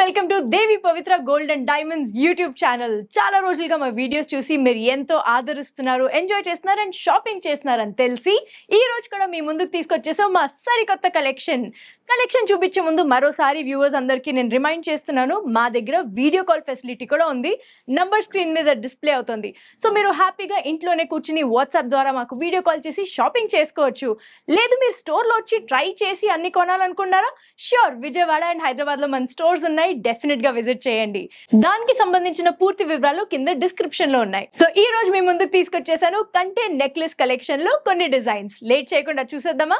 Welcome to Devi Pavitra gold and diamonds YouTube channel. చాలా రోజులుగా మా వీడియోస్ చూసి మీరు ఎంతో ఆదరిస్తున్నారు, ఎంజాయ్ చేస్తున్నారు అండ్ షాపింగ్ చేస్తున్నారని తెలిసి ఈ రోజు కూడా మీ ముందుకు తీసుకొచ్చేసాం మా సరికొత్త కలెక్షన్ చూపించే ముందు మరోసారి వ్యూవర్స్ అందరికీ నేను రిమైండ్ చేస్తున్నాను, మా దగ్గర వీడియో కాల్ ఫెసిలిటీ కూడా ఉంది. నంబర్ స్క్రీన్ మీద డిస్ప్లే అవుతుంది. సో మీరు హ్యాపీగా ఇంట్లోనే కూర్చుని వాట్సాప్ ద్వారా మాకు వీడియో కాల్ చేసి షాపింగ్ చేసుకోవచ్చు. లేదు మీరు స్టోర్లో వచ్చి ట్రై చేసి అన్ని కొనాలనుకున్నారా? ష్యూర్, విజయవాడ అండ్ హైదరాబాద్లో మన స్టోర్స్ ఉన్నాయి, డెఫినెట్ గా విజిట్ చేయండి. దానికి సంబంధించిన పూర్తి వివరాలు కింద డిస్క్రిప్షన్ లో ఉన్నాయి. సో ఈ రోజు మీ ముందుకు తీసుకొచ్చేసాను కంటే నెక్లెస్ కలెక్షన్ లో కొన్ని డిజైన్స్. లేట్ చేయకుండా చూసేద్దామా?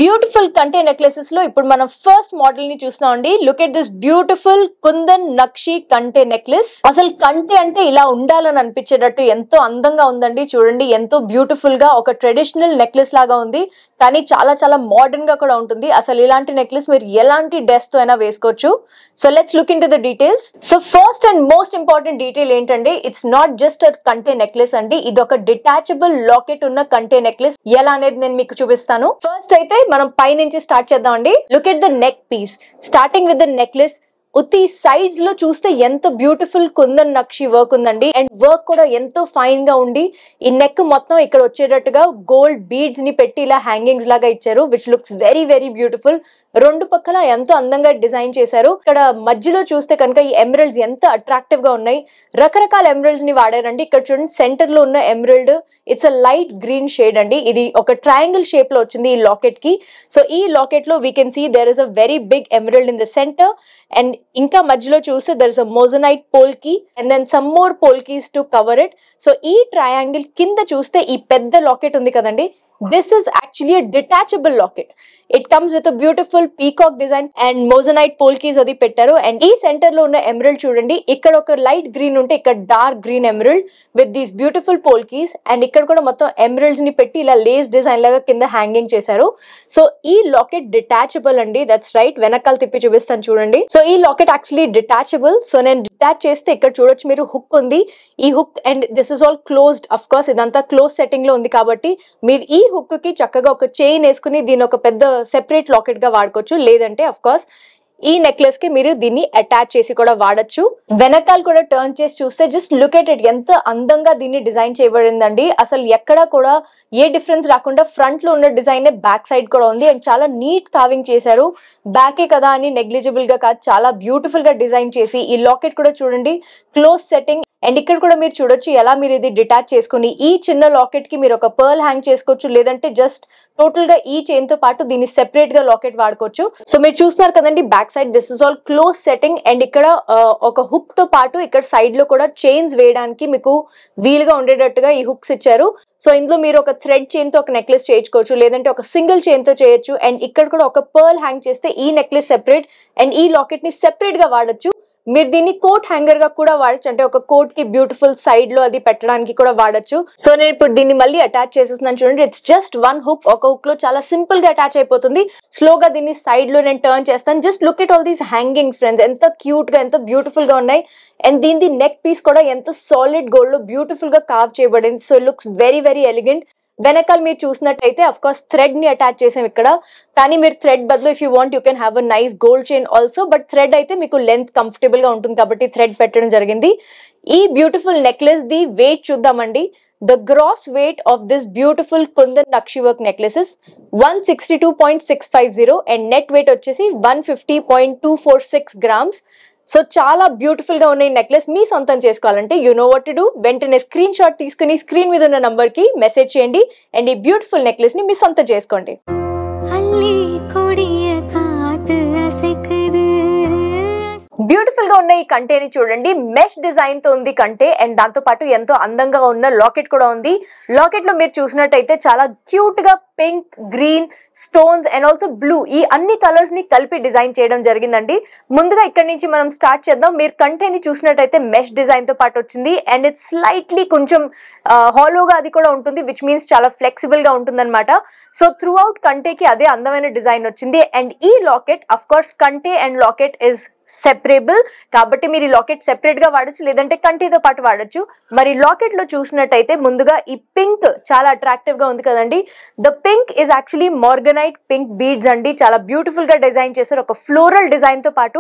బ్యూటిఫుల్ కంటే నెక్లెసెస్ లో ఇప్పుడు మనం ఫస్ట్ మోడల్ ని చూస్తామండి. Look at this beautiful kundan nakshi కంటే నెక్లెస్. అసలు కంటే అంటే ఇలా ఉండాలని అనిపించేటట్టు ఎంతో అందంగా ఉందండి. చూడండి, ఎంతో బ్యూటిఫుల్ గా ఒక ట్రెడిషనల్ నెక్లెస్ లాగా ఉంది, కానీ చాలా చాలా మోడర్న్ గా కూడా ఉంటుంది. అసలు ఇలాంటి నెక్లెస్ మీరు ఎలాంటి డ్రెస్ తో అయినా వేసుకోవచ్చు. So let's look in to the details. So first and most important detail ఏంటంటే, ఇట్స్ నాట్ జస్ట్ అ కంటే నెక్లెస్ అండి, ఇది ఒక డిటాచబుల్ లాకెట్ ఉన్న కంటే నెక్లెస్. ఎలా అనేది నేను మీకు చూపిస్తాను. ఫస్ట్ అయితే మనం పై నుంచి స్టార్ట్ చేద్దాం అండి. Look at the neck piece. Starting with the necklace, ఉత్తి సైడ్స్ లో చూస్తే ఎంత బ్యూటిఫుల్ కుందన్ నక్షి వర్క్ ఉందండి. అండ్ వర్క్ కూడా ఎంతో ఫైన్ గా ఉండి ఈ నెక్ మొత్తం ఇక్కడ వచ్చేటట్టుగా గోల్డ్ బీడ్స్ ని పెట్టి ఇలా హ్యాంగింగ్స్ లాగా ఇచ్చారు, which looks very very beautiful. రెండు పక్కల ఎంతో అందంగా డిజైన్ చేశారు. ఇక్కడ మధ్యలో చూస్తే కనుక ఈ ఎమరల్డ్స్ ఎంత అట్రాక్టివ్ గా ఉన్నాయి. రకరకాల ఎమరల్డ్స్ ని వాడారండి. ఇక్కడ చూడండి, సెంటర్ లో ఉన్న emerald it's a light green shade అండి. ఇది ఒక ట్రయాంగిల్ షేప్ లో వచ్చింది ఈ లాకెట్ కి. సో ఈ లాకెట్ లో we can see there is a very big emerald in the center. And ఇంకా మధ్యలో చూస్తే there is a moissanite polki and then some more polkis to cover it. So ఈ ట్రయాంగిల్ కింద చూస్తే ఈ పెద్ద లాకెట్ ఉంది కదండి, this is actually a detachable locket. It comes with a beautiful peacock design and moissanite polkis adi pettaru. And ee center lo unna emerald chudandi, ikkada oka light green unte ikkada dark green emerald with these beautiful polkis. And ikkada kuda mottham emeralds ni petti ila lace design laga kinda hanging chesaru. So ee locket detachable andi, that's right. Venakal tippi chubistanu chudandi. So ee locket actually detachable. So nen detach cheste ikkada chudochu meeru hook undi. Ee hook and this is all closed, of course idantha close setting lo undi kabatti meer ee hook కి చక్కగా ఒక chain వేసుకుని దీని ఒక పెద్ద separate locket గా వాడుకోవచ్చు. లేదంటే అఫ్ కోర్స్ ఈ నెక్లెస్ కి మీరు దీన్ని అటాచ్ చేసి కూడా వాడచ్చు. వెనకాల కూడా టర్న్ చేసి చూస్తే జస్ట్ లుక్ ఎట్ ఇట్, ఎంత అందంగా దీన్ని డిజైన్ చేయబడిందండి. అసలు ఎక్కడా కూడా ఏ డిఫరెన్స్ రాకుండా ఫ్రంట్ లో ఉన్న డిజైన్ బ్యాక్ సైడ్ కూడా ఉంది. అండ్ చాలా నీట్ కార్వింగ్ చేశారు. బ్యాకే కదా అని నెగ్లిజిబుల్ గా కాదు, చాలా బ్యూటిఫుల్ గా డిజైన్ చేసి ఈ లాకెట్ కూడా చూడండి క్లోజ్ సెట్టింగ్. అండ్ ఇక్కడ కూడా మీరు చూడొచ్చు ఎలా మీరు ఇది డిటాచ్ చేసుకుని ఈ చిన్న లాకెట్ కి మీరు ఒక పర్ల్ హ్యాంగ్ చేసుకోవచ్చు, లేదంటే జస్ట్ టోటల్ గా ఈ చైన్ తో పాటు దీన్ని సెపరేట్ గా లాకెట్ వాడుకోవచ్చు. సో మీరు చూస్తున్నారు కదండి back side, this is all close setting. And ఇక్కడ ఒక హుక్ తో పాటు ఇక్కడ సైడ్ లో కూడా చైన్స్ వేయడానికి మీకు వీలుగా ఉండేటట్టుగా ఈ హుక్స్ ఇచ్చారు. సో ఇందులో మీరు ఒక థ్రెడ్ చైన్ తో ఒక నెక్లెస్ చేయించుకోవచ్చు, లేదంటే ఒక సింగిల్ చైన్ తో చేయొచ్చు. అండ్ ఇక్కడ కూడా ఒక పర్ల్ హ్యాంగ్ చేస్తే ఈ నెక్లెస్ సెపరేట్ అండ్ ఈ లాకెట్ ని సెపరేట్ గా వాడచ్చు. మీరు దీన్ని కోట్ హ్యాంగర్ గా కూడా వాడచ్చు, అంటే ఒక కోట్ కి బ్యూటిఫుల్ సైడ్ లో అది పెట్టడానికి కూడా వాడచ్చు. సో నేను ఇప్పుడు దీన్ని మళ్ళీ అటాచ్ చేసేస్తున్నాను చూడండి. It's just one hook. ఒక హుక్ లో చాలా సింపుల్ గా అటాచ్ అయిపోతుంది. స్లోగా దీన్ని సైడ్ లో నేను టర్న్ చేస్తాను. Just look at all these hangings friends, ఎంత క్యూట్ గా ఎంత బ్యూటిఫుల్ గా ఉన్నాయి. అండ్ దీని నెక్ పీస్ కూడా ఎంత సాలిడ్ గోల్డ్ లో బ్యూటిఫుల్ గా కార్వ్ చేయబడింది. So looks very very elegant. వెనకాల మీరు చూసినట్టయితే అఫ్ కోర్స్ థ్రెడ్ ని అటాచ్ చేసాం ఇక్కడ, కానీ మీరు థ్రెడ్ బదులు if you want you can have a nice gold chain also. But thread అయితే మీకు లెంత్ కంఫర్టబుల్ గా ఉంటుంది కాబట్టి థ్రెడ్ పెట్టడం జరిగింది. ఈ బ్యూటిఫుల్ నెక్లెస్ ది వెయిట్ చూద్దామండి. The gross weight of this beautiful Kundan Nakshi work necklace is 162.650 and net weight వచ్చేసి 150.246 grams. సో చాలా బ్యూటిఫుల్ గా ఉన్న ఈ నెక్లెస్ మీ సొంతం చేసుకోవాలంటే you know what to do. వెంటనే స్క్రీన్ షాట్ తీసుకుని స్క్రీన్ మీద ఉన్న నంబర్ కి మెసేజ్ చేయండి అండ్ ఈ బ్యూటిఫుల్ నెక్లెస్ ని మీ సొంతం చేసుకోండి. బ్యూటిఫుల్ గా ఉన్న ఈ కంటేని చూడండి, మెష్ డిజైన్ తో ఉంది కంటే. అండ్ దాంతో పాటు ఎంతో అందంగా ఉన్న లాకెట్ కూడా ఉంది. లాకెట్ లో మీరు చూసినట్టయితే చాలా క్యూట్ గా pink, green, stones and also blue, ఈ అన్ని కలర్స్ ని కలిపి డిజైన్ చేయడం జరిగిందండి. ముందుగా ఇక్కడ నుంచి మనం స్టార్ట్ చేద్దాం. మీరు కంటేని చూసినట్టయితే మెష్ డిజైన్ తో పాటు వచ్చింది అండ్ ఇట్స్ స్లైట్లీ కొంచెం హాలోగా అది కూడా ఉంటుంది, విచ్ మీన్స్ చాలా ఫ్లెక్సిబుల్ గా ఉంటుంది అనమాట. సో త్రూ అవుట్ కంటేకి అదే అందమైన డిజైన్ వచ్చింది. అండ్ ఈ లాకెట్ అఫ్ కోర్స్ కంటే అండ్ లాకెట్ ఇస్ సెపరేబుల్ కాబట్టి మీరు ఈ లాకెట్ సెపరేట్ గా వాడచ్చు, లేదంటే కంటితో పాటు వాడచ్చు. మరి లాకెట్ లో చూసినట్టయితే ముందుగా ఈ పింక్ చాలా అట్రాక్టివ్ గా ఉంది కదండి. The pink is actually morganite pink beads అండి. చాలా బ్యూటిఫుల్ గా డిజైన్ చేశారు, ఒక ఫ్లోరల్ డిజైన్ తో పాటు.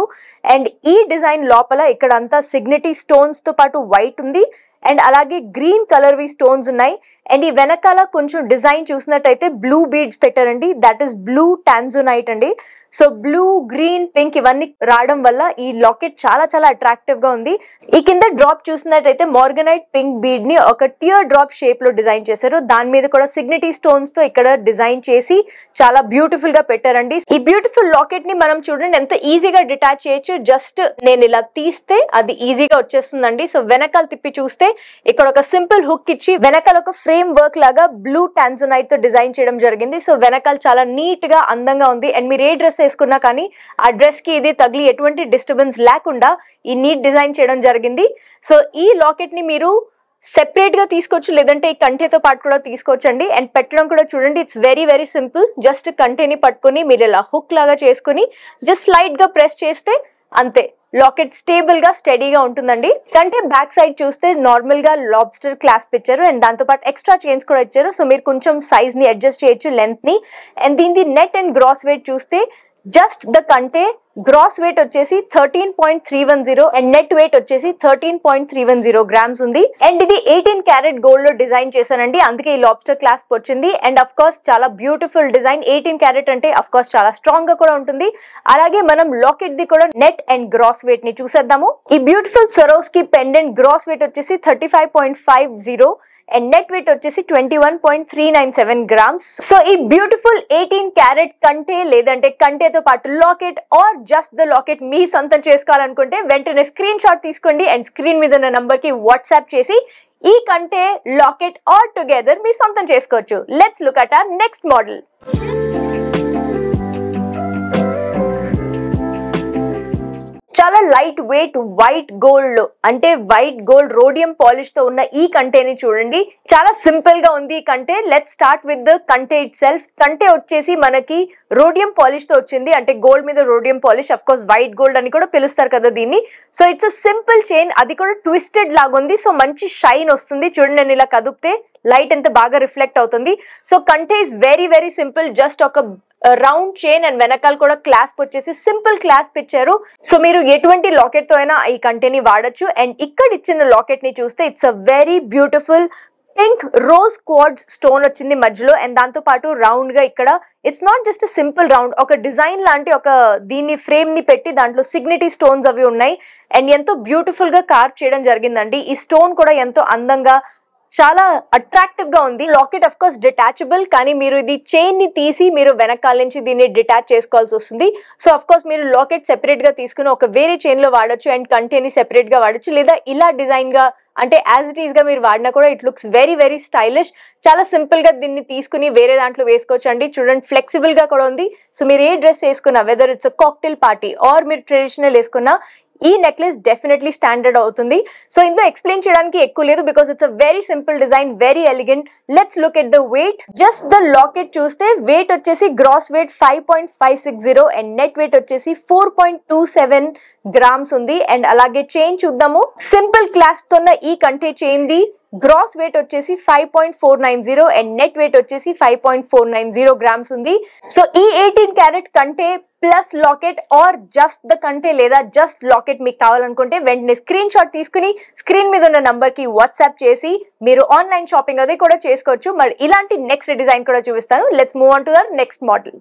అండ్ ఈ డిజైన్ లోపల ఇక్కడ అంతా సిగ్నిటీ స్టోన్స్ తో పాటు వైట్ ఉంది అండ్ అలాగే గ్రీన్ కలర్ వి స్టోన్స్ ఉన్నాయి. అండ్ ఈ వెనకాల కొంచెం డిజైన్ చూసినట్టయితే బ్లూ బీడ్స్ పెట్టారండి, దట్ ఈస్ బ్లూ టాంజోనైట్ అండి. సో బ్లూ, గ్రీన్, పింక్ ఇవన్నీ రావడం వల్ల ఈ లాకెట్ చాలా చాలా అట్రాక్టివ్ గా ఉంది. ఈ కింద డ్రాప్ చూసినట్టయితే మార్గనైట్ పింక్ బీడ్ ని ఒక టియర్ డ్రాప్ షేప్ లో డిజైన్ చేశారు. దాని మీద కూడా సిగ్నిటీ స్టోన్స్ తో ఇక్కడ డిజైన్ చేసి చాలా బ్యూటిఫుల్ గా పెట్టారండి. ఈ బ్యూటిఫుల్ లాకెట్ ని మనం చూడండి ఎంత ఈజీగా డిటాచ్ చేయొచ్చు. జస్ట్ నేను ఇలా తీస్తే అది ఈజీగా వచ్చేస్తుందండి. సో వెనకాల తిప్పి చూస్తే ఇక్కడ ఒక సింపుల్ హుక్ ఇచ్చి వెనకాల ఒక ఫ్రేమ్ వర్క్ లాగా బ్లూ టాంజోనైట్ తో డిజైన్ చేయడం జరిగింది. సో వెనకాల చాలా నీట్ గా అందంగా ఉంది. అండ్ మీరు ఏ డ్రెస్ వేసుకున్నా కానీ ఆ డ్రెస్ కి ఇది తగిలి ఎటువంటి డిస్టర్బెన్స్ లేకుండా ఈ నీట్ డిజైన్ చేయడం జరిగింది. సో ఈ లాకెట్ ని మీరు సెపరేట్ గా తీసుకోవచ్చు, లేదంటే ఈ కంటేతో పాటు కూడా తీసుకోవచ్చండి. అండ్ పెట్టడం కూడా చూడండి, it's very very simple. Just కంటేని పట్టుకుని మీరు ఇలా హుక్ లాగా చేసుకుని జస్ట్ లైట్ గా ప్రెస్ చేస్తే అంతే, లాకెట్ స్టేబుల్ గా స్టడీగా ఉంటుందండి. కంటే బ్యాక్ సైడ్ చూస్తే నార్మల్ గా లాబ్స్టర్ క్లాస్ప్ ఇచ్చారు అండ్ దాంతో పాటు ఎక్స్ట్రా చైన్స్ కూడా ఇచ్చారు. సో మీరు కొంచెం సైజ్ ని అడ్జస్ట్ చేయొచ్చు, లెంత్ ని. అండ్ దీని నెట్ అండ్ గ్రాస్ వెయిట్ చూస్తే జస్ట్ ద కంటే గ్రాస్ వెయిట్ వచ్చేసి 13.310 అండ్ నెట్ వెయిట్ వచ్చేసి 13.310 గ్రామ్స్ ఉంది. అండ్ ఇది 18 క్యారెట్ గోల్డ్ లో డిజైన్ చేశానండి, అందుకే ఈ లాబ్స్టర్ క్లాస్ప్ వచ్చింది. అండ్ అఫ్ కోర్స్ చాలా బ్యూటిఫుల్ డిజైన్. 18 క్యారెట్ అంటే అఫ్ కోర్స్ చాలా స్ట్రాంగ్ గా కూడా ఉంటుంది. అలాగే మనం లాకెట్ ది కూడా నెట్ అండ్ గ్రాస్ వెయిట్ ని చూసేద్దాము. ఈ beautiful Swarovski pendant gross weight వచ్చేసి 35.50 అండ్ నెట్ వెయిట్ వచ్చేసి 21.397 గ్రామ్స్. సో ఈ బ్యూటిఫుల్ 18 క్యారెట్ కంటే లేదంటే కంటేతో పాటు locket or just the locket మీ సొంతం చేసుకోవాలనుకుంటే వెంటనే స్క్రీన్ షాట్ తీసుకోండి అండ్ స్క్రీన్ మీద ఉన్న నంబర్ కి వాట్సాప్ చేసి ఈ కంటే లాకెట్ ఆర్ టుగెదర్ మీ సొంతం చేసుకోవచ్చు. Let's look at our next model. చాలా లైట్ వెయిట్ వైట్ గోల్డ్ అంటే వైట్ గోల్డ్ రోడియం పాలిష్ తో ఉన్న ఈ కంటేని చూడండి, చాలా సింపుల్ గా ఉంది ఈ కంటే. లెట్స్ స్టార్ట్ విత్ ద కంటే ఇట్ సెల్ఫ్. కంటే వచ్చేసి మనకి రోడియం పాలిష్ తో వచ్చింది, అంటే గోల్డ్ మీద rhodium polish, of course white gold అని కూడా పిలుస్తారు కదా దీన్ని. So it's a simple chain, అది కూడా ట్విస్టెడ్ లాగా ఉంది. సో మంచి షైన్ వస్తుంది చూడండి, నేను ఇలా కదిపితే లైట్ ఎంత బాగా రిఫ్లెక్ట్ అవుతుంది. సో కంటే is very very simple, just ఒక రౌండ్ చైన్ అండ్ వెనకాల కూడా క్లాస్ప్ వచ్చేసి సింపుల్ క్లాస్ప్ ఇచ్చారు. సో మీరు ఎటువంటి లాకెట్ తో అయినా ఈ కంటేని వాడచ్చు. అండ్ ఇక్కడ ఇచ్చిన లాకెట్ ని చూస్తే it's a very beautiful pink rose quartz stone వచ్చింది మధ్యలో. అండ్ దాంతో పాటు రౌండ్ గా ఇక్కడ it's not just simple round, ఒక డిజైన్ లాంటి ఒక దీన్ని ఫ్రేమ్ ని పెట్టి దాంట్లో సిగ్నిటీ స్టోన్స్ అవి ఉన్నాయి. అండ్ ఎంతో బ్యూటిఫుల్ గా కార్వ్ చేయడం జరిగిందండి. ఈ స్టోన్ కూడా ఎంతో అందంగా చాలా అట్రాక్టివ్ గా ఉంది. లాకెట్ అఫ్ కోర్స్ డిటాచబుల్, కానీ మీరు ఇది చైన్ ని తీసి మీరు వెనకాల నుంచి దీన్ని డిటాచ్ చేసుకోవాల్సి వస్తుంది. సో అఫ్ కోర్స్ మీరు లాకెట్ సెపరేట్ గా తీసుకుని ఒక వేరే చైన్ లో వాడచ్చు అండ్ కంటేని సెపరేట్ గా వాడచ్చు, లేదా ఇలా డిజైన్ గా అంటే యాజ్ ఇట్ ఈస్ గా మీరు వాడినా కూడా it looks very very stylish. చాలా సింపుల్ గా దీన్ని తీసుకుని వేరే దాంట్లో వేసుకోవచ్చు అండి. చూడండి ఫ్లెక్సిబుల్ గా కూడా ఉంది. సో మీరు ఏ డ్రెస్ వేసుకున్నా, whether it's cocktail party or మీరు ట్రెడిషనల్ వేసుకున్నా, ఈ నెక్లెస్ డెఫినెట్లీ స్టాండర్డ్ అవుతుంది. సో ఇందులో ఎక్స్ప్లెయిన్ చేయడానికి ఎక్కువ లేదు because it's a very simple design, very elegant. Let's look at the weight. Just the locket చూస్తే వెయిట్ వచ్చేసి gross weight 5.560 and net weight వచ్చేసి 4.27 గ్రామ్స్ ఉంది. అండ్ అలాగే చైన్ చూద్దాము. సింపుల్ క్లాస్ప్ తోన్న ఈ కంటే చైన్ ది గ్రాస్ వెయిట్ వచ్చేసి 5.490 and net weight వచ్చేసి 5.490 గ్రామ్స్ ఉంది. సో ఈ 18 క్యారెట్ కంటే plus locket or just the కంటే లేదా జస్ట్ లాకెట్ మీకు కావాలనుకుంటే వెంటనే స్క్రీన్ షాట్ తీసుకుని స్క్రీన్ మీద ఉన్న నంబర్ కి వాట్సాప్ చేసి మీరు ఆన్లైన్ షాపింగ్ అది కూడా చేసుకోవచ్చు. మరి ఇలాంటి నెక్స్ట్ డిజైన్ కూడా చూపిస్తాను. Let's move on to the next model.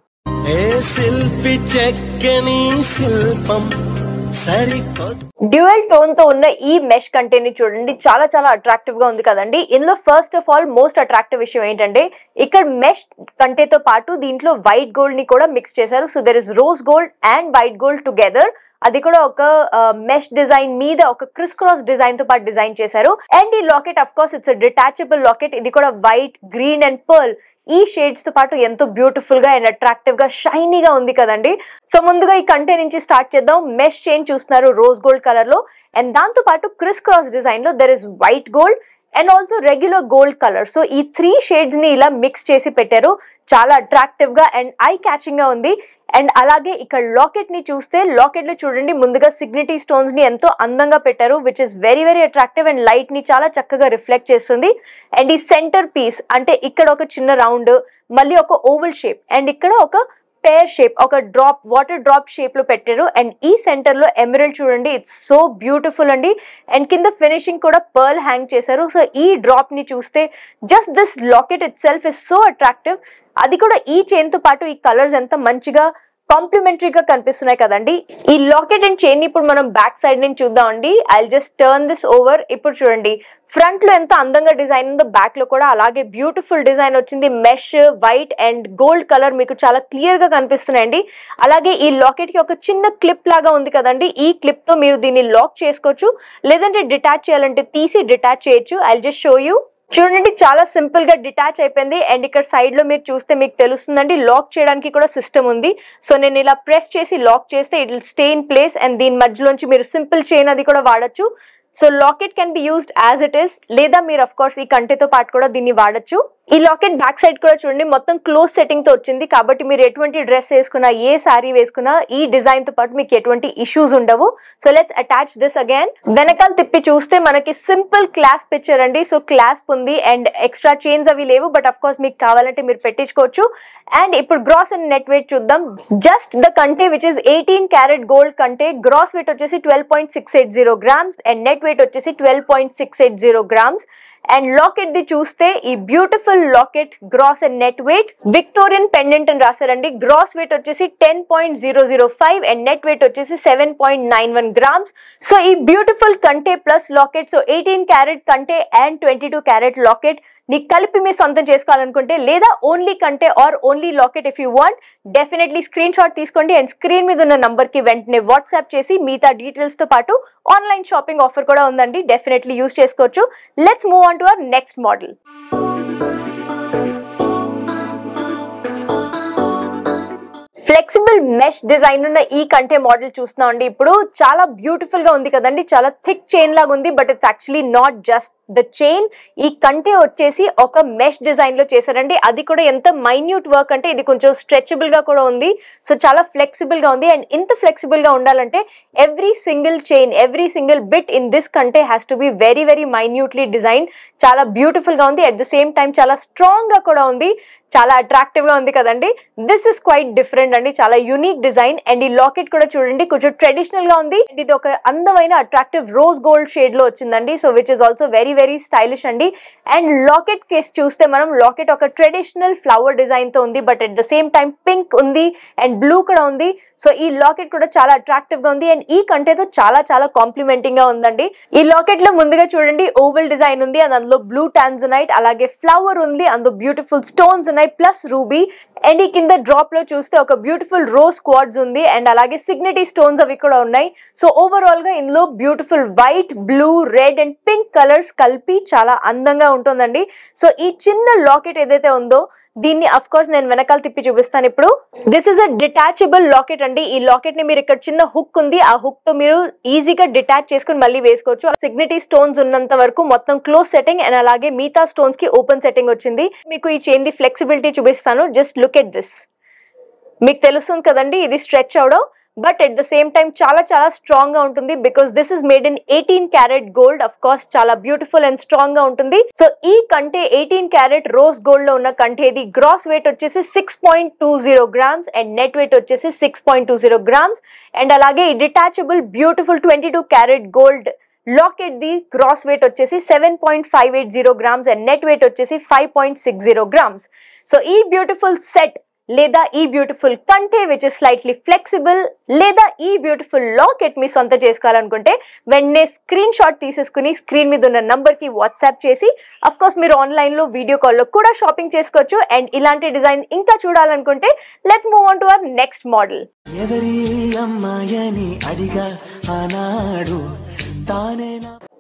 Dual tone తో ఉన్న ఈ మెష్ కంటేని చూడండి, చాలా చాలా అట్రాక్టివ్ గా ఉంది కదండి. ఇందులో first of all most attractive విషయం ఏంటంటే ఇక్కడ మెష్ కంటేతో పాటు దీంట్లో వైట్ గోల్డ్ ని కూడా మిక్స్ చేశారు. So there is rose gold and white gold together. అది కూడా ఒక మెష్ డిజైన్ మీద ఒక క్రిస్ క్రాస్ డిజైన్ తో పాటు డిజైన్ చేశారు. అండ్ ఈ locket of course it's detachable locket. ఇది కూడా వైట్, గ్రీన్ అండ్ పర్ల్ ఈ షేడ్స్ తో పాటు ఎంతో బ్యూటిఫుల్ గా అండ్ అట్రాక్టివ్ గా షైనీగా ఉంది కదండి. సో ముందుగా ఈ కంటే నుంచి స్టార్ట్ చేద్దాం. మెష్ చైన్ చూస్తున్నారు రోజ్ గోల్డ్ కలర్ లో అండ్ దాంతో పాటు క్రిస్ క్రాస్ డిజైన్ లో there is white gold and also regular gold colour. So ఈ 3 షేడ్స్ ని ఇలా మిక్స్ చేసి పెట్టారు. చాలా అట్రాక్టివ్ గా అండ్ ఐ క్యాచింగ్ గా ఉంది. అండ్ అలాగే ఇక్కడ లాకెట్ ని చూస్తే, లాకెట్ లో చూడండి ముందుగా సిగ్నిటీ స్టోన్స్ ని ఎంతో అందంగా పెట్టారు, which is very very attractive and light ని చాలా చక్కగా రిఫ్లెక్ట్ చేస్తుంది. అండ్ ఈ సెంటర్ పీస్ అంటే ఇక్కడ ఒక చిన్న రౌండ్, మళ్ళీ ఒక ఓవల్ షేప్ అండ్ ఇక్కడ ఒక పేర్ షేప్, ఒక డ్రాప్, వాటర్ డ్రాప్ షేప్ లో పెట్టారు. అండ్ ఈ సెంటర్ లో ఎమరల్డ్ చూడండి, ఇట్స్ సో బ్యూటిఫుల్ అండి. అండ్ కింద ఫినిషింగ్ కూడా పర్ల్ హ్యాంగ్ చేశారు. సో ఈ డ్రాప్ ని చూస్తే just this locket it self is so attractive. అది కూడా ఈ చైన్ తో పాటు ఈ కలర్స్ ఎంత మంచిగా కాంప్లిమెంటరీగా కనిపిస్తున్నాయి కదండి. ఈ లాకెట్ అండ్ చైన్ ఇప్పుడు మనం బ్యాక్ సైడ్ నుంచి చూద్దామండి. I just turn this over. ఇప్పుడు చూడండి ఫ్రంట్ లో ఎంత అందంగా డిజైన్ ఉందో, బ్యాక్ లో కూడా అలాగే బ్యూటిఫుల్ డిజైన్ వచ్చింది. Mesh, white and gold colour మీకు చాలా క్లియర్ గా కనిపిస్తున్నాయండి. అలాగే ఈ లాకెట్ కి ఒక చిన్న క్లిప్ లాగా ఉంది కదండి, ఈ క్లిప్ తో మీరు దీన్ని లాక్ చేసుకోవచ్చు, లేదంటే డిటాచ్ చేయాలంటే తీసి డిటాచ్ చేయొచ్చు. I just show you. చూడండి చాలా సింపుల్ గా డిటాచ్ అయిపోయింది. అండ్ ఇక్కడ సైడ్ లో మీరు చూస్తే మీకు తెలుస్తుందండి లాక్ చేయడానికి కూడా సిస్టమ్ ఉంది. సో నేను ఇలా ప్రెస్ చేసి లాక్ చేస్తే it will stay in place. And దీని మధ్యలోంచి మీరు సింపుల్ చైన్ అది కూడా వాడచ్చు. So locket can be used as it is, లేదా మీరు అఫ్ కోర్స్ ఈ కంటెతో పాటు కూడా దీన్ని వాడచ్చు. ఈ లాకెట్ బ్యాక్ సైడ్ కూడా చూడండి మొత్తం క్లోజ్ సెట్టింగ్ తో వచ్చింది, కాబట్టి మీరు ఎటువంటి డ్రెస్ వేసుకున్నా, ఏ సారీ వేసుకున్నా ఈ డిజైన్ తో పాటు మీకు ఎటువంటి ఇష్యూస్ ఉండవు. So let's attach this again. వెనకాల తిప్పి చూస్తే మనకి సింపుల్ క్లాస్ప్ పిక్చర్ అండి. సో క్లాస్ప్ ఉంది అండ్ ఎక్స్ట్రా చైన్స్ అవి లేవు, బట్ అఫ్ కోర్స్ మీకు కావాలంటే మీరు పెట్టించుకోవచ్చు. అండ్ ఇప్పుడు గ్రాస్ అండ్ నెట్ వెయిట్ చూద్దాం. జస్ట్ ద కంటే విచ్ ఇస్ 18 క్యారెట్ గోల్డ్ కంటే, గ్రాస్ వెయిట్ వచ్చేసి 12.680 గ్రామ్స్ అండ్ నెట్ వెయిట్ వచ్చేసి 12.680 గ్రామ్స్. అండ్ లాకెట్ ది చూస్తే ఈ beautiful locket gross and net weight Victorian pendant అని రాశారండి. గ్రాస్ వెయిట్ వచ్చేసి 10.005 అండ్ నెట్ వెయిట్ వచ్చేసి 7.91 గ్రామ్స్. సో ఈ బ్యూటిఫుల్ కంటే ప్లస్ లాకెట్, సో 18 క్యారెట్ కంటే అండ్ 22 క్యారెట్ లాకెట్ ని కలిపి మీ సొంతం చేసుకోవాలనుకుంటే, లేదా ఓన్లీ కంటే or only locket if you want, definitely screenshot తీసుకోండి అండ్ స్క్రీన్ మీద ఉన్న నంబర్ కి వెంటనే వాట్సాప్ చేసి మిగతా డీటెయిల్స్ తో పాటు ఆన్లైన్ షాపింగ్ ఆఫర్ కూడా ఉందండి, డెఫినెట్లీ యూజ్ చేసుకోవచ్చు. Let's move on to our next model. Flexible mesh design ఉన్న ఈ కంటే మోడల్ చూస్తున్నాం అండి. ఇప్పుడు చాలా బ్యూటిఫుల్ గా ఉంది కదండి, చాలా థిక్ చైన్ లాగా ఉంది, but it's actually not just the chain. ఈ కంటే వచ్చేసి ఒక మెష్ డిజైన్ లో చేశారండి. అది కూడా ఎంత మైన్యూట్ వర్క్ అంటే ఇది కొంచెం స్ట్రెచబుల్ గా కూడా ఉంది. సో చాలా ఫ్లెక్సిబుల్ గా ఉంది. అండ్ ఇంత ఫ్లెక్సిబుల్ గా ఉండాలంటే every single chain, every single bit in this kante has to be very very minutely design. చాలా బ్యూటిఫుల్ గా ఉంది, అట్ ద సేమ్ టైం చాలా స్ట్రాంగ్ గా కూడా ఉంది, చాలా అట్రాక్టివ్ గా ఉంది కదండి. దిస్ ఇస్ క్వైట్ డిఫరెంట్ అండి, చాలా యూనిక్ డిజైన్. అండ్ ఈ లాకెట్ కూడా చూడండి కొంచెం ట్రెడిషనల్ గా ఉంది. అండ్ ఇది ఒక అందమైన అట్రాక్టివ్ రోజ్ గోల్డ్ షేడ్ లో వచ్చిందండి. So which is also very very stylish అండి. అండ్ లాకెట్ కేస్ చూస్తే మనం లాకెట్ ఒక ట్రెడిషనల్ ఫ్లవర్ డిజైన్ తో ఉంది, but at the same time pink ఉంది అండ్ బ్లూ కూడా ఉంది. సో ఈ లాకెట్ కూడా చాలా అట్రాక్టివ్ గా ఉంది అండ్ ఈ కంటేతో చాలా చాలా కాంప్లిమెంటింగ్ గా ఉందండి. ఈ లాకెట్ లో ముందుగా చూడండి ఓవల్ డిజైన్ ఉంది అండ్ అందులో బ్లూ టాన్జనైట్, అలాగే ఫ్లవర్ ఉంది, అందులో బ్యూటిఫుల్ స్టోన్స్ ఉన్నాయి ప్లస్ రూబీ. అండ్ ఈ కింద డ్రాప్ లో చూస్తే ఒక బ్యూటిఫుల్ రోజ్ క్వార్ట్స్ ఉంది అండ్ అలాగే సిగ్నిటీ స్టోన్స్ అవి కూడా ఉన్నాయి. సో ఓవరాల్ గా ఇందులో beautiful white, blue, red and pink colours కలిపి చాలా అందంగా ఉంటుందండి. సో ఈ చిన్న లాకెట్ ఏదైతే ఉందో దీన్ని అఫ్ కోర్స్ నేను వెనకాల తిప్పి చూపిస్తాను ఇప్పుడు. This is a detachable locket అండి. ఈ లాకెట్ ని మీరు ఇక్కడ చిన్న హుక్ ఉంది, ఆ హుక్ తో మీరు ఈజీగా డిటాచ్ చేసుకుని మళ్ళీ వేసుకోవచ్చు. సిగ్నిటీ స్టోన్స్ ఉన్నంత వరకు మొత్తం క్లోజ్ సెట్టింగ్ అండ్ అలాగే మిగతా స్టోన్స్ కి ఓపెన్ సెట్టింగ్ వచ్చింది. మీకు ఈ చైన్ ది ఫ్లెక్సిబిలిటీ చూపిస్తాను, జస్ట్ లుక్ ఎట్ దిస్. మీకు తెలుస్తుంది కదండి ఇది స్ట్రెచ్ అవడం, but at the same time చాలా చాలా స్ట్రాంగ్ గా ఉంటుంది, because this is made in 18 carat gold. Of course చాలా బ్యూటిఫుల్ అండ్ స్ట్రాంగ్ గా ఉంటుంది. సో ఈ కంటే 18 క్యారెట్ రోజ్ గోల్డ్ లో ఉన్న కంటే ఇది గ్రాస్ వెయిట్ వచ్చేసి 6.20 గ్రామ్స్ అండ్ నెట్ వెయిట్ వచ్చేసి 6.20 గ్రామ్స్. అండ్ అలాగే ఈ detachable beautiful 22 carat gold locket ది గ్రాస్ వెయిట్ వచ్చేసి 7.580 గ్రామ్స్ అండ్ నెట్ వెయిట్ వచ్చేసి 5.60 గ్రామ్స్. సో ఈ బ్యూటిఫుల్ సెట్ లేదా ఈ బ్యూటిఫుల్ కంటే విచ్ ఇస్ స్లైట్లీ ఫ్లెక్సిబుల్ లేదా ఈ బ్యూటిఫుల్ లాకెట్ మీ సొంత చేసుకోవాలనుకుంటే వెంటనే స్క్రీన్ షాట్ తీసేసుకుని స్క్రీన్ మీద ఉన్న నంబర్ కి వాట్సాప్ చేసి అఫ్ కోర్స్ మీరు ఆన్లైన్ లో వీడియో కాల్ లో కూడా షాపింగ్ చేసుకోవచ్చు. అండ్ ఇలాంటి డిజైన్ ఇంకా చూడాలనుకుంటే let's move on to our next model.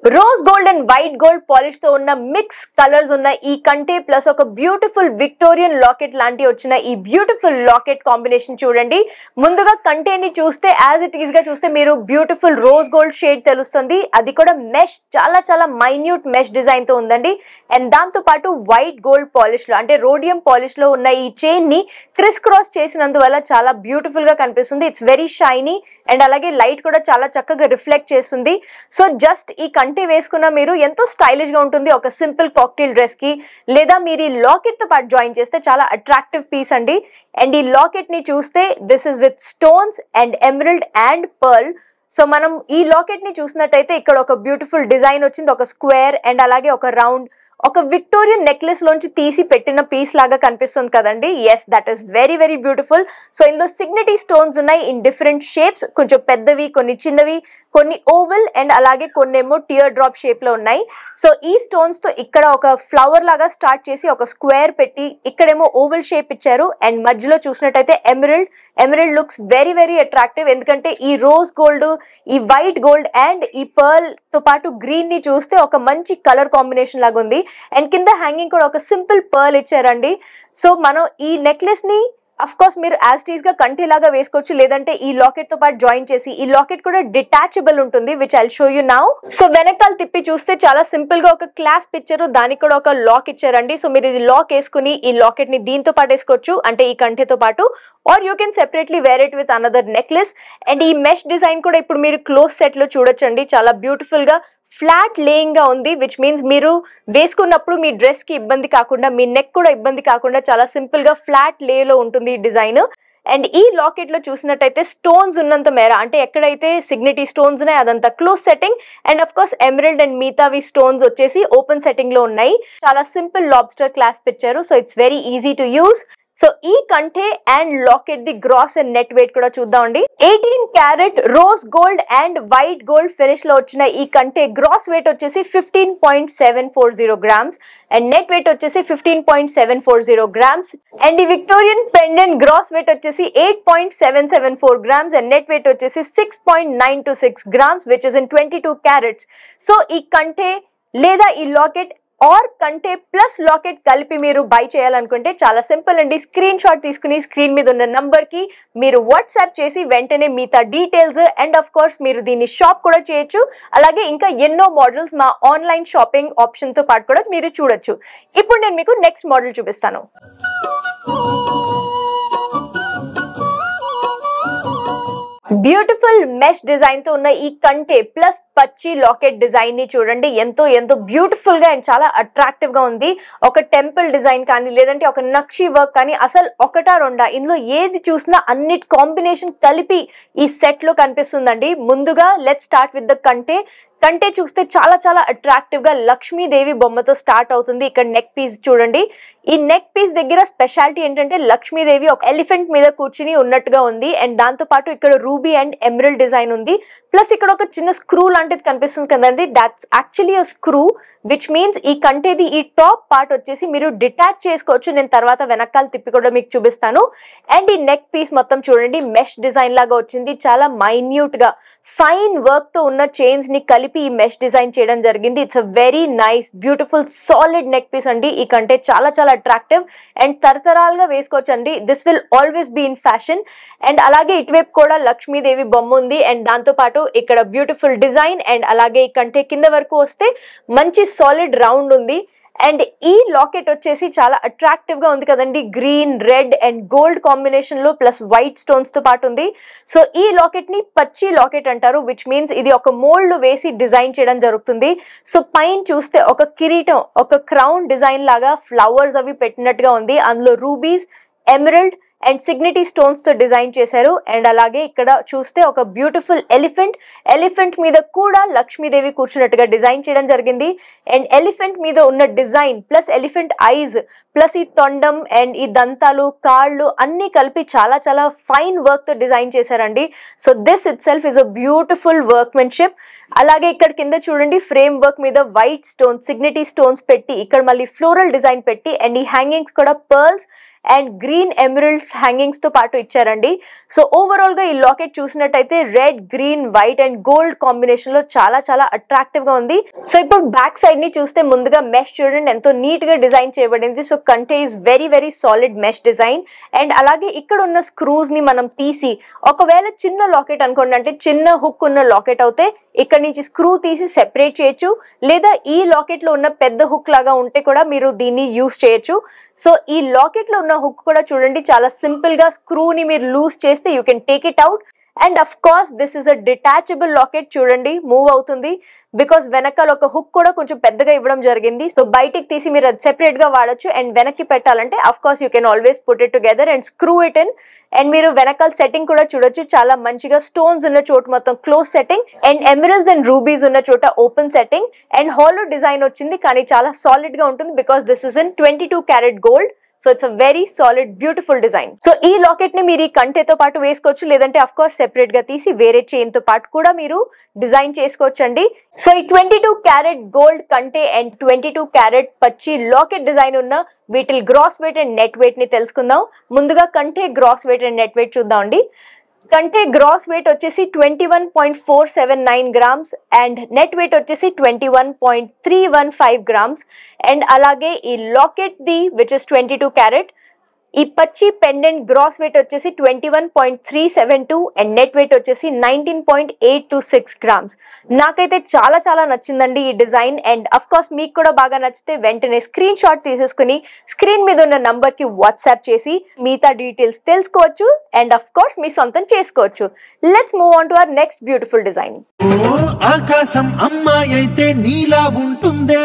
Rose gold and white gold polish తో ఉన్న మిక్స్ కలర్స్ ఉన్న ఈ కంటే ప్లస్ ఒక బ్యూటిఫుల్ విక్టోరియన్ లాకెట్ లాంటి వచ్చిన ఈ బ్యూటిఫుల్ లాకెట్ కాంబినేషన్ చూడండి. ముందుగా కంటేని చూస్తే యాజ్ ఇట్ ఈస్ గా చూస్తే మీరు బ్యూటిఫుల్ రోజ్ గోల్డ్ షేడ్ తెలుస్తుంది. అది కూడా మెష్, చాలా చాలా మైన్యూట్ మెష్ డిజైన్ తో ఉందండి. అండ్ దాంతో పాటు వైట్ గోల్డ్ పాలిష్ లో అంటే రోడియం పాలిష్ లో ఉన్న ఈ చైన్ ని క్రిస్ క్రాస్ చేసినందువల్ల చాలా బ్యూటిఫుల్ గా కనిపిస్తుంది. ఇట్స్ వెరీ షైనీ అండ్ అలాగే లైట్ కూడా చాలా చక్కగా రిఫ్లెక్ట్ చేస్తుంది. సో జస్ట్ ఈ కంటే వేసుకున్న మీరు ఎంతో స్టైలిష్ గా ఉంటుంది ఒక సింపుల్ కాక్టైల్ డ్రెస్ కి, లేదా మీరు ఈ లాకెట్ తో పాటు జాయిన్ చేస్తే చాలా అట్రాక్టివ్ పీస్ అండి. అండ్ ఈ లాకెట్ ని చూస్తే this is with stones and emerald and pearl. So మనం ఈ లాకెట్ ని చూసినట్టయితే ఇక్కడ ఒక బ్యూటిఫుల్ డిజైన్ వచ్చింది, ఒక స్క్వేర్ అండ్ అలాగే ఒక రౌండ్, ఒక విక్టోరియన్ నెక్లెస్ లోంచి తీసి పెట్టిన పీస్ లాగా కనిపిస్తుంది కదండి. Yes, that is very very beautiful. So ఇందులో సిగ్నిటీ స్టోన్స్ ఉన్నాయి ఇన్ డిఫరెంట్ షేప్స్, కొంచెం పెద్దవి, కొన్ని చిన్నవి, కొన్ని ఓవల్ అండ్ అలాగే కొన్నేమో టియర్ డ్రాప్ షేప్ లో ఉన్నాయి. సో ఈ స్టోన్స్ తో ఇక్కడ ఒక ఫ్లవర్ లాగా స్టార్ట్ చేసి ఒక స్క్వేర్ పెట్టి ఇక్కడేమో ఓవల్ షేప్ ఇచ్చారు. అండ్ మధ్యలో చూసినట్టయితే emerald looks very very attractive, ఎందుకంటే ఈ రోజ్ గోల్డ్, ఈ వైట్ గోల్డ్ అండ్ ఈ పర్ల్ తో పాటు గ్రీన్ ని చూస్తే ఒక మంచి కలర్ కాంబినేషన్ లాగా ఉంది. అండ్ కింద హ్యాంగింగ్ కూడా ఒక సింపుల్ పర్ల్ ఇచ్చారండి. సో మనం ఈ నెక్లెస్ ని అఫ్ కోర్స్ మీరు యాజ్ టీజ్ గా కంటిలాగా వేసుకోవచ్చు, లేదంటే ఈ లాకెట్ తో పాటు జాయిన్ చేసి, ఈ లాకెట్ కూడా డిటాచబుల్ ఉంటుంది which I'll show you now. So వెనకాల తిప్పి చూస్తే చాలా సింపుల్ గా ఒక క్లాస్ పిక్చర్, దానికి కూడా ఒక లాక్ ఇచ్చారండి. సో మీరు ఇది లాక్ వేసుకుని ఈ లాకెట్ ని దీంతో పాటు వేసుకోవచ్చు, అంటే ఈ కంటితో పాటు, or you can separately wear it with another necklace. And ఈ మెష్ డిజైన్ కూడా ఇప్పుడు మీరు క్లోజ్ సెట్ లో చూడొచ్చండి, చాలా బ్యూటిఫుల్ గా ఫ్లాట్ లేయింగ్ గా ఉంది, విచ్ మీన్స్ మీరు వేసుకున్నప్పుడు మీ డ్రెస్ కి ఇబ్బంది కాకుండా, మీ నెక్ కూడా ఇబ్బంది కాకుండా చాలా సింపుల్ గా ఫ్లాట్ లే లో ఉంటుంది ఈ డిజైన్. అండ్ ఈ లాకెట్ లో చూసినట్టయితే స్టోన్స్ ఉన్నంత మేర, అంటే ఎక్కడైతే సిగ్నిటీ స్టోన్స్ ఉన్నాయి అదంతా close setting, and of course emerald and మిగతావి స్టోన్స్ వచ్చేసి ఓపెన్ సెట్టింగ్ లో ఉన్నాయి. చాలా సింపుల్ లాబ్స్టర్ క్లాస్ప్ ఇచ్చారు. So it's very easy to use. So ఈ కంటే అండ్ లాకెట్ ది గ్రాస్ అండ్ నెట్ వెయిట్ కూడా చూద్దామండి. 18 carat rose gold and white gold finish లో వచ్చిన ఈ కంటే గ్రాస్ వెయిట్ వచ్చేసి 15.740 గ్రామ్స్ అండ్ నెట్ వెయిట్ వచ్చేసి 15.740 గ్రామ్స్. అండ్ ఈ విక్టోరియన్ పెండెంట్ గ్రాస్ వెయిట్ వచ్చేసి 8.774 గ్రామ్స్ అండ్ నెట్ వెయిట్ వచ్చేసి 6.926 grams which is in 22 carats. So ఈ కంటే లేదా ఈ లాకెట్ ఆర్ కంటే ప్లస్ లాకెట్ కలిపి మీరు బై చేయాలనుకుంటే చాలా సింపుల్ అండి. స్క్రీన్ షాట్ తీసుకుని స్క్రీన్ మీద ఉన్న నంబర్ కి మీరు వాట్సాప్ చేసి వెంటనే మిగతా డీటెయిల్స్ అండ్ ఆఫ్ కోర్స్ మీరు దీన్ని షాప్ కూడా చేయొచ్చు. అలాగే ఇంకా ఎన్నో మోడల్స్ మా ఆన్లైన్ షాపింగ్ ఆప్షన్ తో పాటు కూడా మీరు చూడొచ్చు. ఇప్పుడు నేను మీకు నెక్స్ట్ మోడల్ చూపిస్తాను. బ్యూటిఫుల్ మెష్ డిజైన్ తో ఉన్న ఈ కంటే ప్లస్ పచ్చి లాకెట్ డిజైన్ ని చూడండి, ఎంతో ఎంతో బ్యూటిఫుల్ గా అండ్ చాలా అట్రాక్టివ్ గా ఉంది. ఒక టెంపుల్ డిజైన్ కానీ, లేదంటే ఒక నక్షి వర్క్ కానీ, అసలు ఒకటా రెండా, ఇందులో ఏది చూసినా అన్నిటి కాంబినేషన్ కలిపి ఈ సెట్ లో కనిపిస్తుందండి. ముందుగా లెట్స్ స్టార్ట్ విత్ ద కంటే. కంటే చూస్తే చాలా చాలా అట్రాక్టివ్ గా లక్ష్మీదేవి బొమ్మతో స్టార్ట్ అవుతుంది. ఇక్కడ నెక్ పీస్ చూడండి, ఈ నెక్ పీస్ దగ్గర స్పెషాలిటీ ఏంటంటే లక్ష్మీదేవి ఒక ఎలిఫెంట్ మీద కూర్చుని ఉన్నట్టుగా ఉంది. అండ్ దాంతో పాటు ఇక్కడ రూబీ అండ్ ఎమరల్డ్ డిజైన్ ఉంది. ప్లస్ ఇక్కడ ఒక చిన్న స్క్రూ లాంటిది కనిపిస్తుంది కదండి, that's actually a screw which means ఈ కంటేది ఈ టాప్ పార్ట్ వచ్చేసి మీరు డిటాచ్ చేసుకోవచ్చు. నేను తర్వాత వెనకాల తిప్పి కూడా మీకు చూపిస్తాను. అండ్ ఈ నెక్ పీస్ మొత్తం చూడండి మెష్ డిజైన్ లాగా వచ్చింది, చాలా మైన్యూట్ గా ఫైన్ వర్క్ తో ఉన్న చైన్స్ ని కలిపి ఈ మెష్ డిజైన్ చేయడం జరిగింది. It's a very nice beautiful solid neck piece అండి. ఈ కంటే చాలా చాలా అట్రాక్టివ్ అండ్ తరతరాలుగా వేసుకోవచ్చు అండి. This will always be in fashion. And అలాగే ఇటువైపు కూడా లక్ష్మీదేవి బొమ్మ ఉంది అండ్ దాంతో పాటు ఇక్కడ బ్యూటిఫుల్ డిజైన్ అండ్ అలాగే ఈ కంటే కింద వరకు వస్తే మంచి సాలిడ్ రౌండ్ ఉంది. అండ్ ఈ లాకెట్ వచ్చేసి చాలా అట్రాక్టివ్ గా ఉంది కదండి, green, red and gold combination లో ప్లస్ వైట్ స్టోన్స్ తో పాటు ఉంది. సో ఈ లాకెట్ ని పచ్చి లాకెట్ అంటారు, విచ్ మీన్స్ ఇది ఒక మోల్డ్ వేసి డిజైన్ చేయడం జరుగుతుంది. సో పైన చూస్తే ఒక కిరీటం, ఒక క్రౌన్ డిజైన్ లాగా ఫ్లవర్స్ అవి పెట్టినట్టుగా ఉంది. అందులో రూబీస్, ఎమరల్డ్ అండ్ సిగ్నిటీ స్టోన్స్ తో డిజైన్ చేశారు. అండ్ అలాగే ఇక్కడ చూస్తే ఒక బ్యూటిఫుల్ ఎలిఫెంట్ మీద కూడా లక్ష్మీదేవి కూర్చున్నట్టుగా డిజైన్ చేయడం జరిగింది. అండ్ ఎలిఫెంట్ మీద ఉన్న design plus elephant eyes plus ఈ తొండం అండ్ ఈ దంతాలు, కాళ్ళు అన్ని కలిపి చాలా చాలా ఫైన్ వర్క్ తో డిజైన్ చేశారండి. So this it self is a beautiful workmanship. అలాగే ఇక్కడ కింద చూడండి ఫ్రేమ్ వర్క్ మీద వైట్ స్టోన్స్, సిగ్నిటీ స్టోన్స్ పెట్టి ఇక్కడ మళ్ళీ ఫ్లోరల్ డిజైన్ పెట్టి అండ్ ఈ హ్యాంగింగ్స్ కూడా pearls and green emerald hangings తో పాటు ఇచ్చారండి. సో ఓవరాల్ గా ఈ లాకెట్ చూసినట్టయితే red, green, white and gold combination లో చాలా చాలా అట్రాక్టివ్ గా ఉంది. సో ఇప్పుడు బ్యాక్ సైడ్ ని చూస్తే ముందుగా మెష్ చూడండి ఎంతో నీట్ గా డిజైన్ చేయబడింది. సో కంటే is very very solid mesh design. And అలాగే ఇక్కడ ఉన్న స్క్రూస్ ని మనం తీసి, ఒకవేళ చిన్న లాకెట్ అనుకోండి, అంటే చిన్న హుక్ ఉన్న లాకెట్ అయితే ఇక్కడ నుంచి స్క్రూ తీసి సెపరేట్ చేయొచ్చు, లేదా ఈ లాకెట్ లో ఉన్న పెద్ద హుక్ లాగా ఉంటే కూడా మీరు దీన్ని యూస్ చేయొచ్చు. సో ఈ లాకెట్ లో ఉన్న హుక్ కూడా చూడండి చాలా సింపుల్ గా స్క్రూని మీరు లూజ్ చేస్తే you can take it out. And of course this is a detachable locket. చూడండి మూవ్ అవుతుంది బికాస్ వెనకాల ఒక హుక్ కూడా కొంచెం పెద్దగా ఇవ్వడం జరిగింది. సో బయటికి తీసి మీరు అది సెపరేట్ గా వాడచ్చు. అండ్ వెనక్కి పెట్టాలంటే of course you can always put it together and screw it in. And మీరు వెనకాల సెట్టింగ్ కూడా చూడొచ్చు, చాలా మంచిగా స్టోన్స్ ఉన్న చోటు మొత్తం close setting, and emeralds and rubies ఉన్న చోట open setting, and hollow design వచ్చింది కానీ చాలా సాలిడ్ గా ఉంటుంది because this is in 22 carat gold. So it's a very solid beautiful design. So ఈ లాకెట్ ని మీరు ఈ కంటేతో పాటు వేసుకోవచ్చు, లేదంటే అఫ్ కోర్స్ సెపరేట్ గా తీసి వేరే చైన్ తో పాటు కూడా మీరు డిజైన్ చేసుకోవచ్చు అండి. సో ఈ 22 క్యారెట్ గోల్డ్ కంటే అండ్ 22 క్యారెట్ పచ్చి లాకెట్ డిజైన్ ఉన్న వీటి gross weight and net weight ని తెలుసుకుందాం. ముందుగా కంటే gross weight and net weight చూద్దాం అండి. కంటే గ్రాస్ వెయిట్ వచ్చేసి 21.479 గ్రామ్స్ అండ్ నెట్ వెయిట్ వచ్చేసి 21.315 గ్రామ్స్. అండ్ అలాగే ఈ locket the which is 22 carrot, ఈ పచ్చి పెండెంట్ గ్రాస్ వెయిట్ వచ్చేసి 21.372 అండ్ నెట్ వెయిట్ వచ్చేసి 19.826 గ్రామ్స్. నాకైతే చాలా చాలా నచ్చిందండి ఈ డిజైన్. అండ్ అఫ్ కోర్స్ మీకు కూడా బాగా నచ్చితే వెంటనే స్క్రీన్ షాట్ తీసేసుకుని స్క్రీన్ మీద ఉన్న నంబర్ కి వాట్సాప్ చేసి మిగతా డీటెయిల్స్ తెలుసుకోవచ్చు అండ్ అఫ్ కోర్స్ మీ సొంతం చేసుకోవచ్చు. Let's move on to our next beautiful design. ఆకాశం అమ్మాయి అయితే నీలా ఉంటుందే,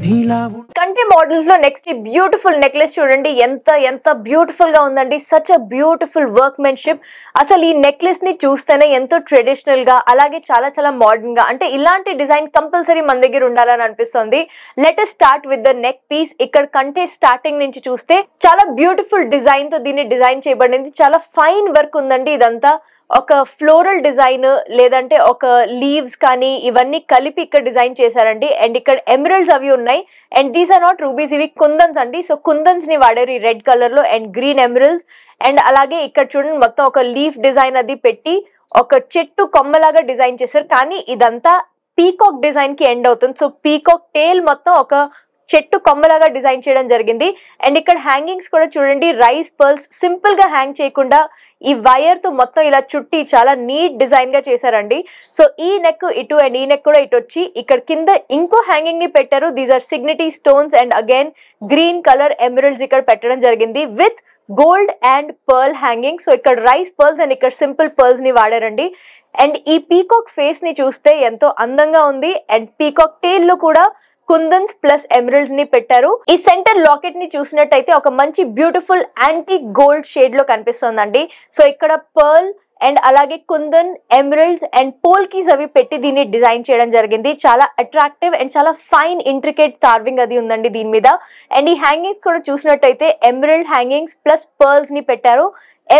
నీలా కంటే మోడల్స్ లో నెక్స్ట్ ఈ బ్యూటిఫుల్ నెక్లెస్ చూడండి ఎంత ఎంత బ్యూటిఫుల్ గా ఉందండి. Such a beautiful workmanship. అసలు ఈ నెక్లెస్ ని చూస్తేనే ఎంతో ట్రెడిషనల్ గా, అలాగే చాలా చాలా మోడర్న్ గా, అంటే ఇలాంటి డిజైన్ కంపల్సరీ మన దగ్గర ఉండాలని అనిపిస్తుంది. Let us start with the neck piece. ఇక్కడ కంటే స్టార్టింగ్ నుంచి చూస్తే చాలా బ్యూటిఫుల్ డిజైన్ తో దీన్ని డిజైన్ చేయబడింది. చాలా ఫైన్ వర్క్ ఉందండి. ఇదంతా ఒక ఫ్లోరల్ డిజైన్ లేదంటే ఒక లీవ్స్ కానీ ఇవన్నీ కలిపి ఇక్కడ డిజైన్ చేశారండి. అండ్ ఇక్కడ ఎమరల్డ్స్ అవి ఉన్నాయి. And these are not rubies, ఇవి కుందన్స్ అండి. సో కుందన్స్ ని వాడారు ఈ రెడ్ కలర్ లో అండ్ గ్రీన్ ఎమరల్డ్స్. అండ్ అలాగే ఇక్కడ చూడండి మొత్తం ఒక లీఫ్ డిజైన్ అది పెట్టి ఒక చెట్టు కొమ్మలాగా డిజైన్ చేశారు, కానీ ఇదంతా పీకాక్ డిజైన్ కి ఎండ్ అవుతుంది. సో పీకాక్ టేల్ మొత్తం ఒక చెట్టు కొమ్మలాగా డిజైన్ చేయడం జరిగింది. అండ్ ఇక్కడ హ్యాంగింగ్స్ కూడా చూడండి రైస్ పర్ల్స్ సింపుల్ గా హ్యాంగ్ చేయకుండా ఈ వైర్ తో మొత్తం ఇలా చుట్టి చాలా నీట్ డిజైన్ గా చేశారండి. సో ఈ నెక్ ఇటు అండ్ ఈ నెక్ కూడా ఇటు వచ్చి ఇక్కడ కింద ఇంకో హ్యాంగింగ్ ని పెట్టారు. These are Signity stones and again green colour emeralds ఇక్కడ పెట్టడం జరిగింది with gold and pearl hanging. So ఇక్కడ రైస్ పర్ల్స్ అండ్ ఇక్కడ సింపుల్ పర్ల్స్ ని వాడారండి. అండ్ ఈ పీకాక్ ఫేస్ ని చూస్తే ఎంతో అందంగా ఉంది. అండ్ పీకాక్ టేల్ లో కూడా కుందన్స్ ప్లస్ ఎమరల్డ్స్ ని పెట్టారు. ఈ సెంటర్ లాకెట్ ని చూసినట్టయితే ఒక మంచి బ్యూటిఫుల్ యాంటీ గోల్డ్ షేడ్ లో కనిపిస్తుందండి. సో ఇక్కడ పర్ల్ అండ్ అలాగే కుందన్, ఎమరల్డ్స్ అండ్ పోల్కీస్ అవి పెట్టి దీన్ని డిజైన్ చేయడం జరిగింది. చాలా అట్రాక్టివ్ అండ్ చాలా ఫైన్ ఇంట్రికేట్ కార్వింగ్ అది ఉందండి దీని మీద. అండ్ ఈ హ్యాంగింగ్స్ కూడా చూసినట్టయితే ఎమరల్డ్ హ్యాంగింగ్స్ ప్లస్ పర్ల్స్ ని పెట్టారు.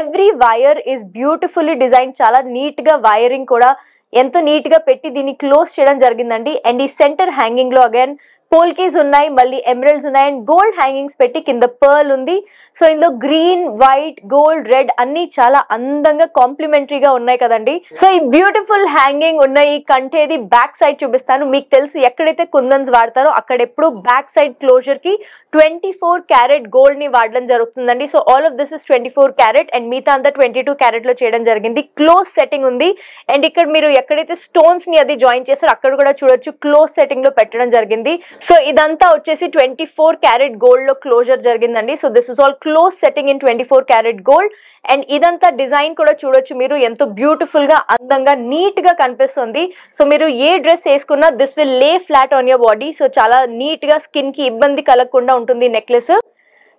Every wire is beautifully design. చాలా నీట్ గా వైరింగ్ కూడా ఎంతో నీట్ గా పెట్టి దీన్ని క్లోజ్ చేయడం జరిగిందండి. అండ్ ఈ సెంటర్ హ్యాంగింగ్ లో అగైన్ పోల్కీస్ ఉన్నాయి, మళ్ళీ ఎమరల్డ్స్ ఉన్నాయి అండ్ గోల్డ్ హ్యాంగింగ్స్ పెట్టి కింద పర్ల్ ఉంది. సో ఇందులో గ్రీన్, వైట్, గోల్డ్, రెడ్ అన్ని చాలా అందంగా కాంప్లిమెంటరీగా ఉన్నాయి కదండి. సో ఈ బ్యూటిఫుల్ హ్యాంగింగ్ ఉన్న ఈ కంటేది బ్యాక్ సైడ్ చూపిస్తాను. మీకు తెలుసు ఎక్కడైతే కుందన్స్ వాడతారో అక్కడ ఎప్పుడు బ్యాక్ సైడ్ క్లోజర్ కి 24 క్యారెట్ గోల్డ్ ని వాడడం జరుగుతుందండి. So all of this is 24 carrot and మిగతా అంతా 22 క్యారెట్ లో చేయడం జరిగింది. క్లోజ్ సెట్టింగ్ ఉంది. అండ్ ఇక్కడ మీరు ఎక్కడైతే స్టోన్స్ ని అది జాయిన్ చేస్తారో అక్కడ కూడా చూడొచ్చు క్లోజ్ సెట్టింగ్ లో పెట్టడం జరిగింది. సో ఇదంతా వచ్చేసి 24 క్యారెట్ గోల్డ్ లో క్లోజర్ జరిగిందండి. So this is all close setting in 24 carat gold. And ఇదంతా డిజైన్ కూడా చూడొచ్చు మీరు ఎంతో బ్యూటిఫుల్ గా అందంగా నీట్ గా కనిపిస్తుంది. సో మీరు ఏ డ్రెస్ వేసుకున్నా దిస్ విల్ లే flat on your body. So చాలా నీట్ గా స్కిన్ కి ఇబ్బంది కలగకుండా ఉంటుంది నెక్లెస్.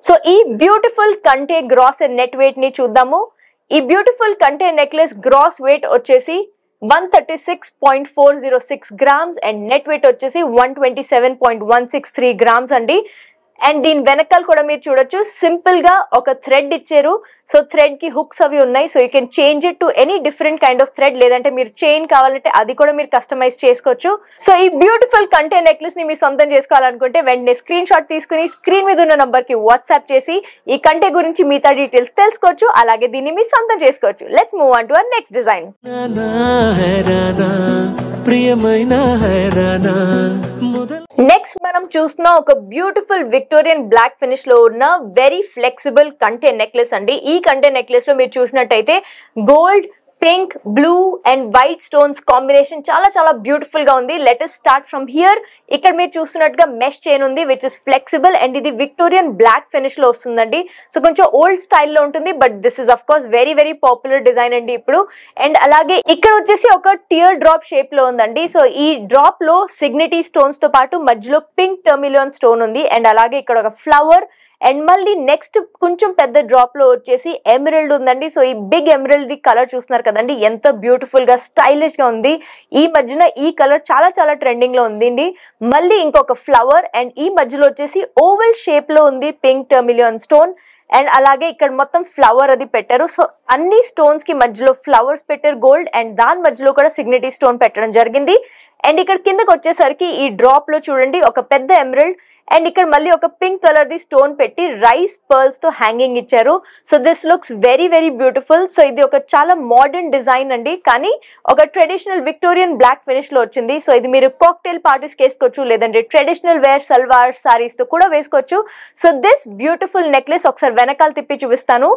సో ఈ బ్యూటిఫుల్ కంటే గ్రాస్ అండ్ నెట్ వెయిట్ ని చూద్దాము. ఈ బ్యూటిఫుల్ కంటే నెక్లెస్ గ్రాస్ వెయిట్ వచ్చేసి 136.406 గ్రామ్స్ అండ్ నెట్ వెయిట్ వచ్చేసి 127.163 గ్రామ్స్ అండి. అండ్ దీని వెనకాల కూడా మీరు చూడొచ్చు సింపుల్ గా ఒక థ్రెడ్ ఇచ్చారు. సో థ్రెడ్ కి హుక్స్ అవి ఉన్నాయి. So you can change it to any different kind of thread, లేదంటే మీరు చైన్ కావాలంటే అది కూడా మీరు కస్టమైజ్ చేసుకోవచ్చు. సో ఈ బ్యూటిఫుల్ కంటే నెక్లెస్ ని మీరు సొంతం చేసుకోవాలనుకుంటే వెంటనే స్క్రీన్ షాట్ తీసుకుని స్క్రీన్ మీద ఉన్న నంబర్ కి వాట్సాప్ చేసి ఈ కంటే గురించి మిగతా డీటెయిల్స్ తెలుసుకోవచ్చు. అలాగే దీన్ని మీరు సొంతం చేసుకోవచ్చు. Let's move on to our next design. Next మనం చూస్తున్న ఒక బ్యూటిఫుల్ విక్టోరియన్ బ్లాక్ ఫినిష్ లో ఉన్న వెరీ ఫ్లెక్సిబుల్ కంటే నెక్లెస్ అండి. ఈ కంటే నెక్లెస్ లో మీరు చూసినట్టయితే gold, pink, blue and white stones combination చాలా చాలా బ్యూటిఫుల్ గా ఉంది. Let us start from here. ఇక్కడ మీరు చూస్తున్నట్టుగా మెష్ చైన్ ఉంది విచ్ ఇస్ ఫ్లెక్సిబుల్ అండ్ ఇది విక్టోరియన్ బ్లాక్ ఫినిష్ లో వస్తుందండి. సో కొంచెం ఓల్డ్ స్టైల్లో ఉంటుంది, but this is of course very very popular design అండి ఇప్పుడు. అండ్ అలాగే ఇక్కడ వచ్చేసి ఒక టియర్ డ్రాప్ షేప్ లో ఉందండి. సో ఈ డ్రాప్ లో సిగ్నిటీ స్టోన్స్ తో పాటు మధ్యలో పింక్ టర్మిలియన్ స్టోన్ ఉంది. అండ్ అలాగే ఇక్కడ ఒక ఫ్లవర్ అండ్ మళ్ళీ నెక్స్ట్ కొంచెం పెద్ద డ్రాప్ లో వచ్చేసి ఎమరల్డ్ ఉందండి. సో ఈ బిగ్ ఎమరల్డ్ ది కలర్ చూస్తున్నారు కదండి, ఎంత బ్యూటిఫుల్ గా స్టైలిష్ గా ఉంది. ఈ మధ్యన ఈ కలర్ చాలా చాలా ట్రెండింగ్ లో ఉంది. మళ్ళీ ఇంకొక ఫ్లవర్ అండ్ ఈ మధ్యలో వచ్చేసి ఓవల్ షేప్ లో ఉంది పింక్ టర్మిలియన్ స్టోన్. అండ్ అలాగే ఇక్కడ మొత్తం ఫ్లవర్ అది పెట్టారు. సో అన్ని స్టోన్స్ కి మధ్యలో ఫ్లవర్స్ పెట్టారు గోల్డ్, అండ్ దాని మధ్యలో కూడా సిగ్నిటీ స్టోన్ పెట్టడం జరిగింది. అండ్ ఇక్కడ కిందకి వచ్చేసరికి ఈ డ్రాప్ లో చూడండి ఒక పెద్ద ఎమరల్డ్ అండ్ ఇక్కడ మళ్ళీ ఒక పింక్ కలర్ ది స్టోన్ పెట్టి రైస్ పర్ల్స్ తో హ్యాంగింగ్ ఇచ్చారు. So this looks very very beautiful. So ఇది ఒక చాలా మోడర్న్ డిజైన్ అండి, కానీ ఒక ట్రెడిషనల్ విక్టోరియన్ బ్లాక్ ఫినిష్ లో వచ్చింది. సో ఇది మీరు కాక్టైల్ పార్టీస్ కి వేసుకోవచ్చు, లేదంటే ట్రెడిషనల్ వేర్ సల్వార్ సారీస్ తో కూడా వేసుకోవచ్చు. సో దిస్ బ్యూటిఫుల్ నెక్లెస్ ఒకసారి వెనకాల తిప్పి చూపిస్తాను.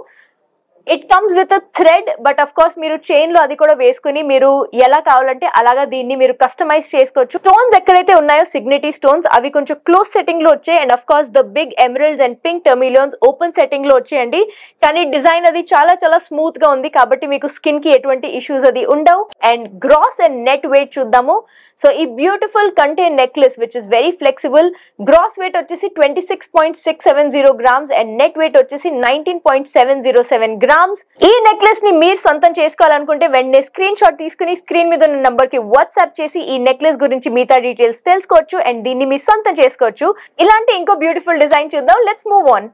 It comes with a thread, but of course మీరు చైన్ లో అది కూడా వేసుకుని మీరు ఎలా కావాలంటే అలాగా దీన్ని మీరు కస్టమైజ్ చేసుకోవచ్చు. స్టోన్స్ ఎక్కడైతే ఉన్నాయో సిగ్నిటీ స్టోన్స్ అవి కొంచెం క్లోజ్ సెట్టింగ్ లో వచ్చాయి. And of course the big emeralds and pink tourmalines open setting లో వచ్చాయండి. కానీ డిజైన్ అది చాలా చాలా స్మూత్ గా ఉంది, కాబట్టి మీకు స్కిన్ కి ఎటువంటి ఇష్యూస్ అది ఉండవు. And gross and net weight చూద్దాము. సో ఈ బ్యూటిఫుల్ కంటే necklace which is very flexible, gross weight వచ్చేసి 26.670 గ్రామ్స్ అండ్ నెట్ వెయిట్ వచ్చేసి 19.707 గ్రామ్స్. ఈ నెక్లెస్ ని మీరు సొంతం చేసుకోవాలనుకుంటే వెంటనే స్క్రీన్ షాట్ తీసుకుని స్క్రీన్ మీద ఉన్న నంబర్ కి వాట్సాప్ చేసి ఈ నెక్లెస్ గురించి మిగతా డీటెయిల్స్ తెలుసుకోవచ్చు అండ్ దీన్ని మీరు సొంతం చేసుకోవచ్చు. ఇలాంటి ఇంకో బ్యూటిఫుల్ డిజైన్ చూద్దాం. Let's move on.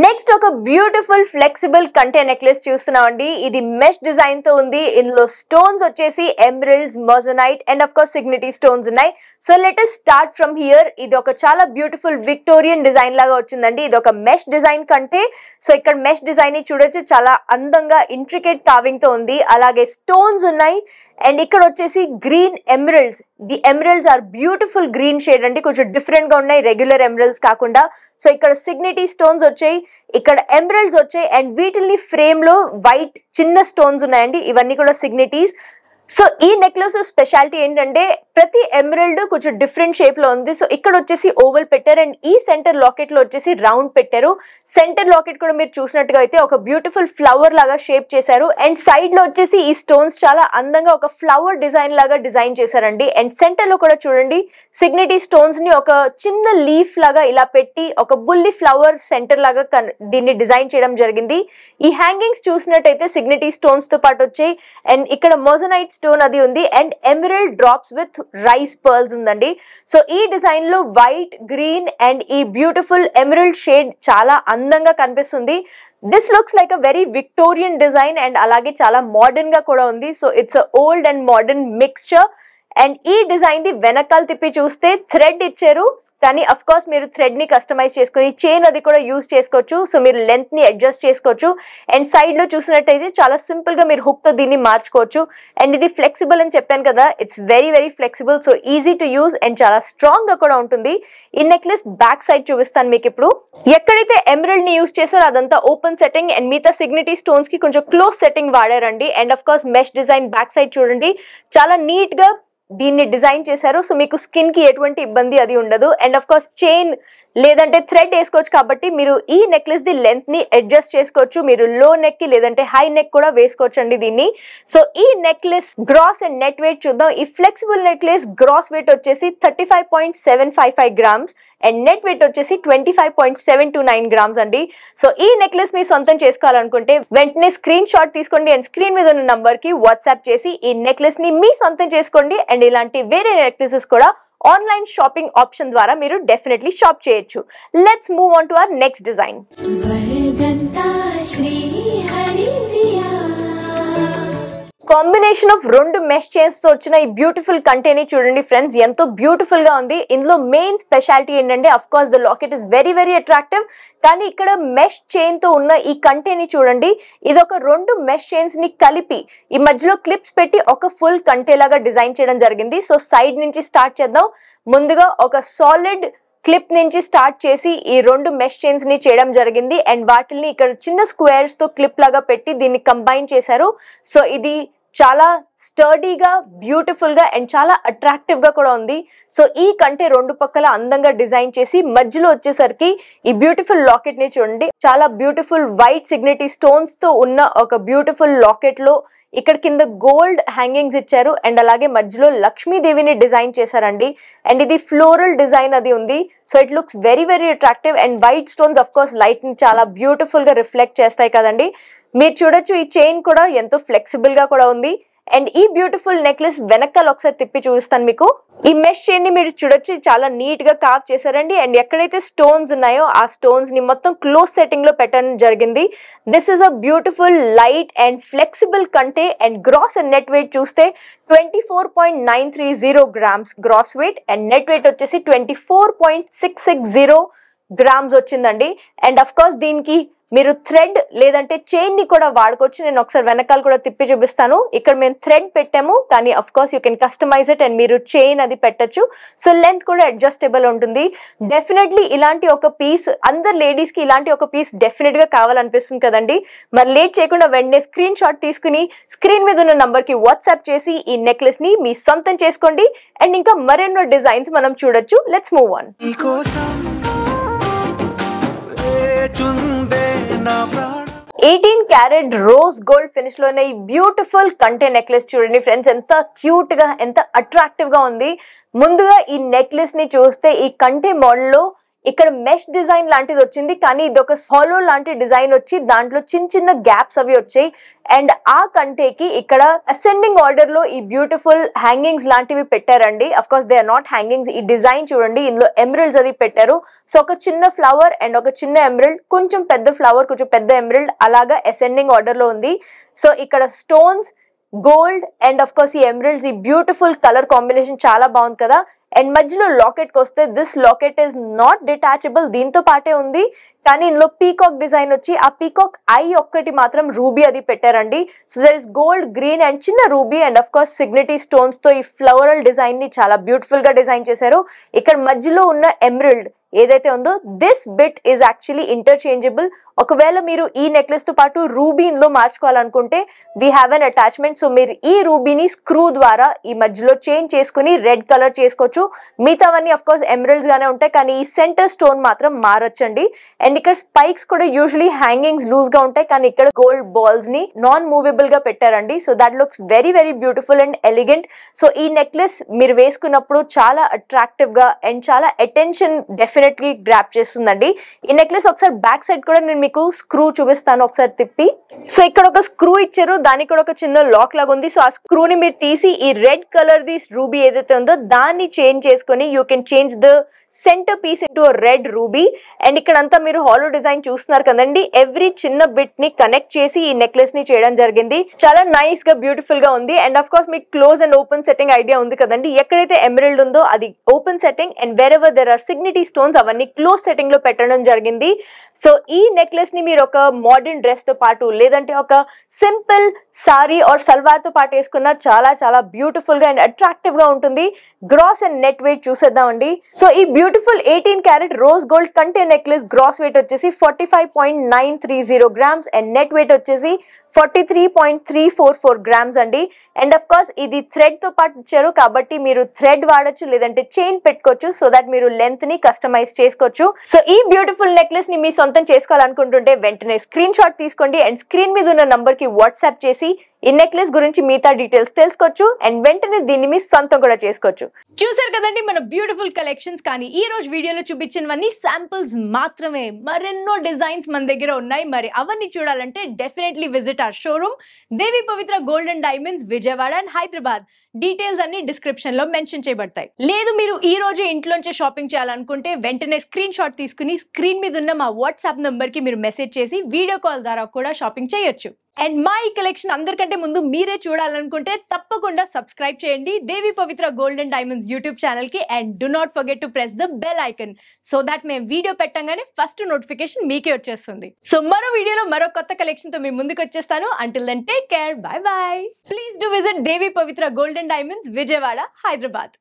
నెక్స్ట్ ఒక బ్యూటిఫుల్ ఫ్లెక్సిబుల్ కంటే నెక్లెస్ చూస్తున్నామండి. ఇది మెష్ డిజైన్ తో ఉంది. ఇందులో స్టోన్స్ వచ్చేసి emeralds, moissanite and of course Signity stones ఉన్నాయి. So let us start from here. ఇది ఒక చాలా బ్యూటిఫుల్ విక్టోరియన్ డిజైన్ లాగా వచ్చిందండి. ఇది ఒక మెష్ డిజైన్ కంటే. సో ఇక్కడ మెష్ డిజైన్ ని చూడొచ్చు, చాలా అందంగా ఇంట్రికేట్ కార్వింగ్ తో ఉంది. అలాగే స్టోన్స్ ఉన్నాయి అండ్ ఇక్కడ వచ్చేసి green emeralds. The emeralds are beautiful green shade అండి, కొంచెం డిఫరెంట్ గా ఉన్నాయి రెగ్యులర్ ఎమరల్డ్స్ కాకుండా. సో ఇక్కడ సిగ్నిటీ స్టోన్స్ వచ్చాయి, ఇక్కడ ఎమరల్డ్స్ వచ్చాయి అండ్ వీటిని ఫ్రేమ్ లో వైట్ చిన్న స్టోన్స్ ఉన్నాయండి. ఇవన్నీ కూడా సిగ్నిటీస్. సో ఈ నెక్లెస్ స్పెషాలిటీ ఏంటంటే ప్రతి ఎమరల్డ్ కొంచెం డిఫరెంట్ షేప్ లో ఉంది. సో ఇక్కడ వచ్చేసి ఓవల్ పెట్టారు అండ్ ఈ సెంటర్ లాకెట్ లో వచ్చేసి రౌండ్ పెట్టారు. సెంటర్ లాకెట్ కూడా మీరు చూసినట్టుగా అయితే ఒక బ్యూటిఫుల్ ఫ్లవర్ లాగా షేప్ చేశారు అండ్ సైడ్ లో వచ్చేసి ఈ స్టోన్స్ చాలా అందంగా ఒక ఫ్లవర్ డిజైన్ లాగా డిజైన్ చేశారండి. అండ్ సెంటర్ లో కూడా చూడండి సిగ్నిటీ స్టోన్స్ ని ఒక చిన్న లీఫ్ లాగా ఇలా పెట్టి ఒక బుల్లి ఫ్లవర్ సెంటర్ లాగా దీన్ని డిజైన్ చేయడం జరిగింది. ఈ హ్యాంగింగ్స్ చూసినట్టయితే సిగ్నిటీ స్టోన్స్ తో పాటు వచ్చాయి అండ్ ఇక్కడ మొజనైట్ స్టోన్ అది ఉంది and emerald drops with rice pearls ఉందండి. సో ఈ డిజైన్ లో వైట్, గ్రీన్ అండ్ ఈ బ్యూటిఫుల్ ఎమరల్డ్ షేడ్ చాలా అందంగా కనిపిస్తుంది. This looks like a very Victorian design and అలాగే చాలా మోడర్న్ గా కూడా ఉంది. So it's a old and modern mixture. And ఈ డిజైన్ ది వెనకాల తిప్పి చూస్తే థ్రెడ్ ఇచ్చారు, కానీ అఫ్ కోర్స్ మీరు థ్రెడ్ ని కస్టమైజ్ చేసుకుని చైన్ అది కూడా యూజ్ చేసుకోవచ్చు. సో మీరు లెంత్ ని అడ్జస్ట్ చేసుకోవచ్చు అండ్ సైడ్ లో చూసినట్టయితే చాలా సింపుల్ గా మీరు హుక్ తో దీన్ని మార్చుకోవచ్చు. అండ్ ఇది ఫ్లెక్సిబుల్ అని చెప్పాను కదా, it's very very flexible. So easy to use and చాలా స్ట్రాంగ్ గా కూడా ఉంటుంది. ఈ నెక్లెస్ బ్యాక్ సైడ్ చూపిస్తాను మీకు ఇప్పుడు. ఎక్కడైతే ఎమరల్డ్ ని యూజ్ చేశారో అదంతా ఓపెన్ సెట్టింగ్ అండ్ మిగతా సిగ్నిటీ స్టోన్స్ కి కొంచెం క్లోజ్ సెట్టింగ్ వాడారండి. And of course mesh design back side చూడండి, చాలా నీట్ గా దీన్ని డిజైన్ చేశారు. సో మీకు స్కిన్ కి ఎటువంటి ఇబ్బంది అది ఉండదు. అండ్ అఫ్ కోర్స్ చైన్ లేదంటే థ్రెడ్ వేసుకోవచ్చు. కాబట్టి మీరు ఈ నెక్లెస్ ది లెంత్ ని అడ్జస్ట్ చేసుకోవచ్చు. మీరు లో నెక్ కి లేదంటే హై నెక్ కూడా వేసుకోవచ్చు అండి దీన్ని. సో ఈ necklace gross and net weight చూద్దాం. ఈ ఫ్లెక్సిబుల్ నెక్లెస్ గ్రాస్ వెయిట్ వచ్చేసి 35.755 గ్రామ్స్ అండ్ నెట్ వెయిట్ వచ్చేసి 25.729 గ్రామ్స్ అండి. సో ఈ నెక్లెస్ మీ సొంతం చేసుకోవాలనుకుంటే వెంటనే స్క్రీన్ షాట్ తీసుకోండి అండ్ స్క్రీన్ మీద ఉన్న నంబర్ కి వాట్సాప్ చేసి ఈ నెక్లెస్ ని మీ సొంతం చేసుకోండి. అండ్ ఇలాంటి వేరే నెక్లెసెస్ కూడా ఆన్లైన్ షాపింగ్ ఆప్షన్ ద్వారా మీరు డెఫినెట్లీ షాప్ చేయొచ్చు. Let's move on to our next design. Combination of రెండు మెష్ చైన్స్ తో వచ్చిన ఈ బ్యూటిఫుల్ కంటేని చూడండి ఫ్రెండ్స్, ఎంతో బ్యూటిఫుల్ గా ఉంది. ఇందులో మెయిన్ స్పెషాలిటీ ఏంటంటే of course the locket is very very attractive. కానీ ఇక్కడ మెష్ చైన్ తో ఉన్న ఈ కంటేని చూడండి, ఇది ఒక రెండు మెష్ చైన్స్ ని కలిపి ఈ మధ్యలో క్లిప్స్ పెట్టి ఒక ఫుల్ కంటే లాగా డిజైన్ చేయడం జరిగింది. సో సైడ్ నుంచి స్టార్ట్ చేద్దాం. ముందుగా ఒక సాలిడ్ క్లిప్ నుంచి స్టార్ట్ చేసి ఈ రెండు మెష్ చైన్స్ ని చేయడం జరిగింది అండ్ వాటిని ఇక్కడ చిన్న స్క్వేర్స్ తో క్లిప్ లాగా పెట్టి దీన్ని కంబైన్ చేశారు. సో ఇది చాలా స్టర్డీగా, బ్యూటిఫుల్ గా అండ్ చాలా అట్రాక్టివ్ గా కూడా ఉంది. సో ఈ కంటే రెండు పక్కల అందంగా డిజైన్ చేసి మధ్యలో వచ్చేసరికి ఈ బ్యూటిఫుల్ లాకెట్ ని చూడండి, చాలా బ్యూటిఫుల్ వైట్ సిగ్నిటీ స్టోన్స్ తో ఉన్న ఒక బ్యూటిఫుల్ లాకెట్ లో ఇక్కడ కింద గోల్డ్ హ్యాంగింగ్స్ ఇచ్చారు అండ్ అలాగే మధ్యలో లక్ష్మీదేవిని డిజైన్ చేశారండి. అండ్ ఇది ఫ్లోరల్ డిజైన్ అది ఉంది. So it looks very very attractive and white stones of course light ని చాలా బ్యూటిఫుల్ గా రిఫ్లెక్ట్ చేస్తాయి కదండి. మీరు చూడొచ్చు ఈ చైన్ కూడా ఎంతో ఫ్లెక్సిబుల్ గా కూడా ఉంది. అండ్ ఈ బ్యూటిఫుల్ నెక్లెస్ వెనకాల ఒకసారి తిప్పి చూపిస్తాను మీకు. ఈ మెష్ చైన్ ని మీరు చూడొచ్చు, చాలా నీట్ గా కార్వ్ చేశారండి. అండ్ ఎక్కడైతే స్టోన్స్ ఉన్నాయో ఆ స్టోన్స్ ని మొత్తం క్లోజ్ సెట్టింగ్ లో పెట్టడం జరిగింది. This is a beautiful light and flexible kante. And gross and net weight చూస్తే 24.930 grams gross weight and net weight వచ్చేసి 24.660 గ్రామ్స్ వచ్చిందండి. అండ్ అఫ్ కోర్స్ దీనికి మీరు థ్రెడ్ లేదంటే చైన్ ని కూడా వాడుకోవచ్చు. నేను ఒకసారి వెనకాల కూడా తిప్పి చూపిస్తాను. ఇక్కడ మేము థ్రెడ్ పెట్టాము, కానీ of course you can customize it and మీరు చైన్ అది పెట్టచ్చు. సో లెంత్ కూడా అడ్జస్టబుల్ ఉంటుంది. డెఫినెట్లీ ఇలాంటి ఒక పీస్ అందరు లేడీస్ కి ఇలాంటి ఒక పీస్ డెఫినెట్ గా కావాలనిపిస్తుంది కదండి. మరి లేట్ చేయకుండా వెంటనే స్క్రీన్ షాట్ తీసుకుని స్క్రీన్ మీద ఉన్న నంబర్ కి వాట్సాప్ చేసి ఈ నెక్లెస్ ని మీ సొంతం చేసుకోండి. అండ్ ఇంకా మరెన్నో డిజైన్స్ మనం చూడొచ్చు. Let's move on. 18 carat rose gold finish లోనే ఈ బ్యూటిఫుల్ కంటే నెక్లెస్ చూడండి ఫ్రెండ్స్, ఎంత క్యూట్ గా ఎంత అట్రాక్టివ్ గా ఉంది. ముందుగా ఈ నెక్లెస్ ని చూస్తే ఈ కంటే మోడల్ లో ఇక్కడ మెష్ డిజైన్ లాంటిది వచ్చింది, కానీ ఇది ఒక సాలో లాంటి డిజైన్ వచ్చి దాంట్లో చిన్న చిన్న గ్యాప్స్ అవి వచ్చాయి. అండ్ ఆ కంటేకి ఇక్కడ అసెండింగ్ ఆర్డర్ లో ఈ బ్యూటిఫుల్ హ్యాంగింగ్స్ లాంటివి పెట్టారండి. Of course they are not hangings. ఈ డిజైన్ చూడండి, ఇందులో ఎమరల్డ్స్ అది పెట్టారు. సో ఒక చిన్న ఫ్లవర్ అండ్ ఒక చిన్న ఎమరల్డ్, కొంచెం పెద్ద ఫ్లవర్, కొంచెం పెద్ద ఎమరల్డ్, అలాగా అసెండింగ్ ఆర్డర్ లో ఉంది. సో ఇక్కడ stones, gold and of course ఈ ఎమరల్డ్స్, ఈ బ్యూటిఫుల్ కలర్ కాంబినేషన్ చాలా బాగుంది కదా. అండ్ మధ్యలో లాకెట్ కి వస్తే this locket is not detachable, దీంతో పాటే ఉంది. కానీ ఇందులో పీకాక్ డిజైన్ వచ్చి ఆ పీకాక్ ఐ ఒక్కటి మాత్రం రూబీ అది పెట్టారండి. So there is gold, green and చిన్న ruby and of course Signity stones తో ఈ ఫ్లవరల్ డిజైన్ ని చాలా బ్యూటిఫుల్ గా డిజైన్ చేశారు. ఇక్కడ మధ్యలో ఉన్న ఎమరల్డ్ ఏదైతే ఉందో this bit is actually interchangeable. ఒకవేళ మీరు ఈ నెక్లెస్ తో పాటు రూబీ ఇందులో మార్చుకోవాలనుకుంటే we have an attachment. So మీరు ఈ రూబీని స్క్రూ ద్వారా ఈ మధ్యలో చేంజ్ చేసుకుని రెడ్ కలర్ చేసుకోవచ్చు. మిగతావన్నీ అఫ్ కోర్స్ ఎమరల్డ్స్ గానే ఉంటాయి, కానీ ఈ సెంటర్ స్టోన్ మాత్రం మారొచ్చండి. అండ్ ఇక్కడ స్పైక్స్ కూడా యూజువలీ హ్యాంగింగ్స్ లూజ్ గా ఉంటాయి, కానీ ఇక్కడ గోల్డ్ బాల్స్ ని నాన్ మూవబుల్ గా పెట్టారండి. So that looks very very beautiful and elegant. So ఈ నెక్లెస్ మీరు వేసుకున్నప్పుడు చాలా అట్రాక్టివ్ గా అండ్ చాలా అటెన్షన్ డెఫినెట్లీ గ్రాప్ చేస్తుందండి. ఈ నెక్లెస్ ఒకసారి బ్యాక్ సైడ్ కూడా నేను మీకు స్క్రూ చూపిస్తాను, ఒకసారి తిప్పి. సో ఇక్కడ ఒక స్క్రూ ఇచ్చారు, దానికి కూడా ఒక చిన్న లాక్ లాగా ఉంది. సో ఆ స్క్రూని మీరు తీసి ఈ రెడ్ కలర్ ది రూబీ ఏదైతే ఉందో దాన్ని చేంజ్ చేసుకుని you can change the center piece into red ruby. And ఇక్కడంతా మీరు హాలో డిజైన్ చూస్తున్నారు కదండి, ఎవ్రీ చిన్న బిట్ ని కనెక్ట్ చేసి ఈ నెక్లెస్ ని చేయడం జరిగింది. చాలా నైస్ గా బ్యూటిఫుల్ గా ఉంది. అండ్ అఫ్ కోర్స్ మీకు close and open setting idea ఉంది కదండి, ఎక్కడైతే ఎమరల్డ్ ఉందో అది open setting and wherever there are Signity stones అవన్నీ క్లోజ్ సెట్టింగ్ లో పెట్టడం జరిగింది. సో ఈ నెక్లెస్ ని మీరు ఒక మోడర్న్ డ్రెస్ తో పాటు లేదంటే ఒక సింపుల్ సారీ ఆర్ సల్వార్ తో పాటు వేసుకున్న చాలా చాలా బ్యూటిఫుల్ గా అండ్ అట్రాక్టివ్ గా ఉంటుంది. గ్రాస్ అండ్ నెట్ వెయిట్ చూసేద్దామండి. సో ఈ బ్యూటిఫుల్ 18 క్యారెట్ రోజ్ గోల్డ్ కంటే నెక్లెస్ గ్రాస్ వెయిట్ వచ్చేసి 45.930 గ్రామ్స్ అండ్ నెట్ వెయిట్ వచ్చేసి 43.344 గ్రామ్స్ అండి. అండ్ ఆఫ్ కోర్స్ ఇది థ్రెడ్ తో పాటు ఇచ్చారు కాబట్టి మీరు థ్రెడ్ వాడచ్చు, లేదంటే చైన్ పెట్టుకోవచ్చు, సో దట్ మీరు లెంత్ ని కస్టమైజ్ చేసుకోవచ్చు. సో ఈ బ్యూటిఫుల్ నెక్లెస్ ని మీ సొంతం చేసుకోవాలనుకుంటుంటే వెంటనే స్క్రీన్ షాట్ తీసుకోండి అండ్ స్క్రీన్ మీద ఉన్న నంబర్ కి వాట్సాప్ చేసి ఈ నెక్లెస్ గురించి మిగతా డీటెయిల్స్ తెలుసుకోవచ్చు అండ్ వెంటనే దీన్ని మీ సొంతం కూడా చేసుకోవచ్చు. చూసారు కదండి మన బ్యూటిఫుల్ కలెక్షన్స్. కానీ ఈ రోజు వీడియోలో చూపించినవన్నీ శాంపుల్స్ మాత్రమే. మరెన్నో డిజైన్స్ మన దగ్గర ఉన్నాయి. మరి అవన్నీ చూడాలంటే definitely visit our showroom Devi Pavitra gold and diamonds, Vijayawada and Hyderabad. Details అన్ని డిస్క్రిప్షన్ లో మెన్షన్ చేయబడతాయి. లేదు మీరు ఈ రోజు ఇంట్లోంచే షాపింగ్ చేయాలనుకుంటే వెంటనే స్క్రీన్ షాట్ తీసుకుని స్క్రీన్ మీద ఉన్న మా వాట్సాప్ నంబర్ కి మీరు మెసేజ్ చేసి వీడియో కాల్ ద్వారా కూడా షాపింగ్ చేయొచ్చు. అండ్ మా ఈ కలెక్షన్ అందరికంటే ముందు మీరే చూడాలనుకుంటే తప్పకుండా సబ్స్క్రైబ్ చేయండి Devi Pavitra gold and diamonds YouTube channel కి. And do not forget to press the bell icon so that మేము వీడియో పెట్టంగానే ఫస్ట్ నోటిఫికేషన్ మీకే వచ్చేస్తుంది. సో మరో వీడియోలో మరో కొత్త కలెక్షన్ తో మీ ముందుకు వచ్చేస్తాను. Until then take care, bye bye. Please do visit Devi Pavitra gold and diamonds, Vijayawada, Hyderabad.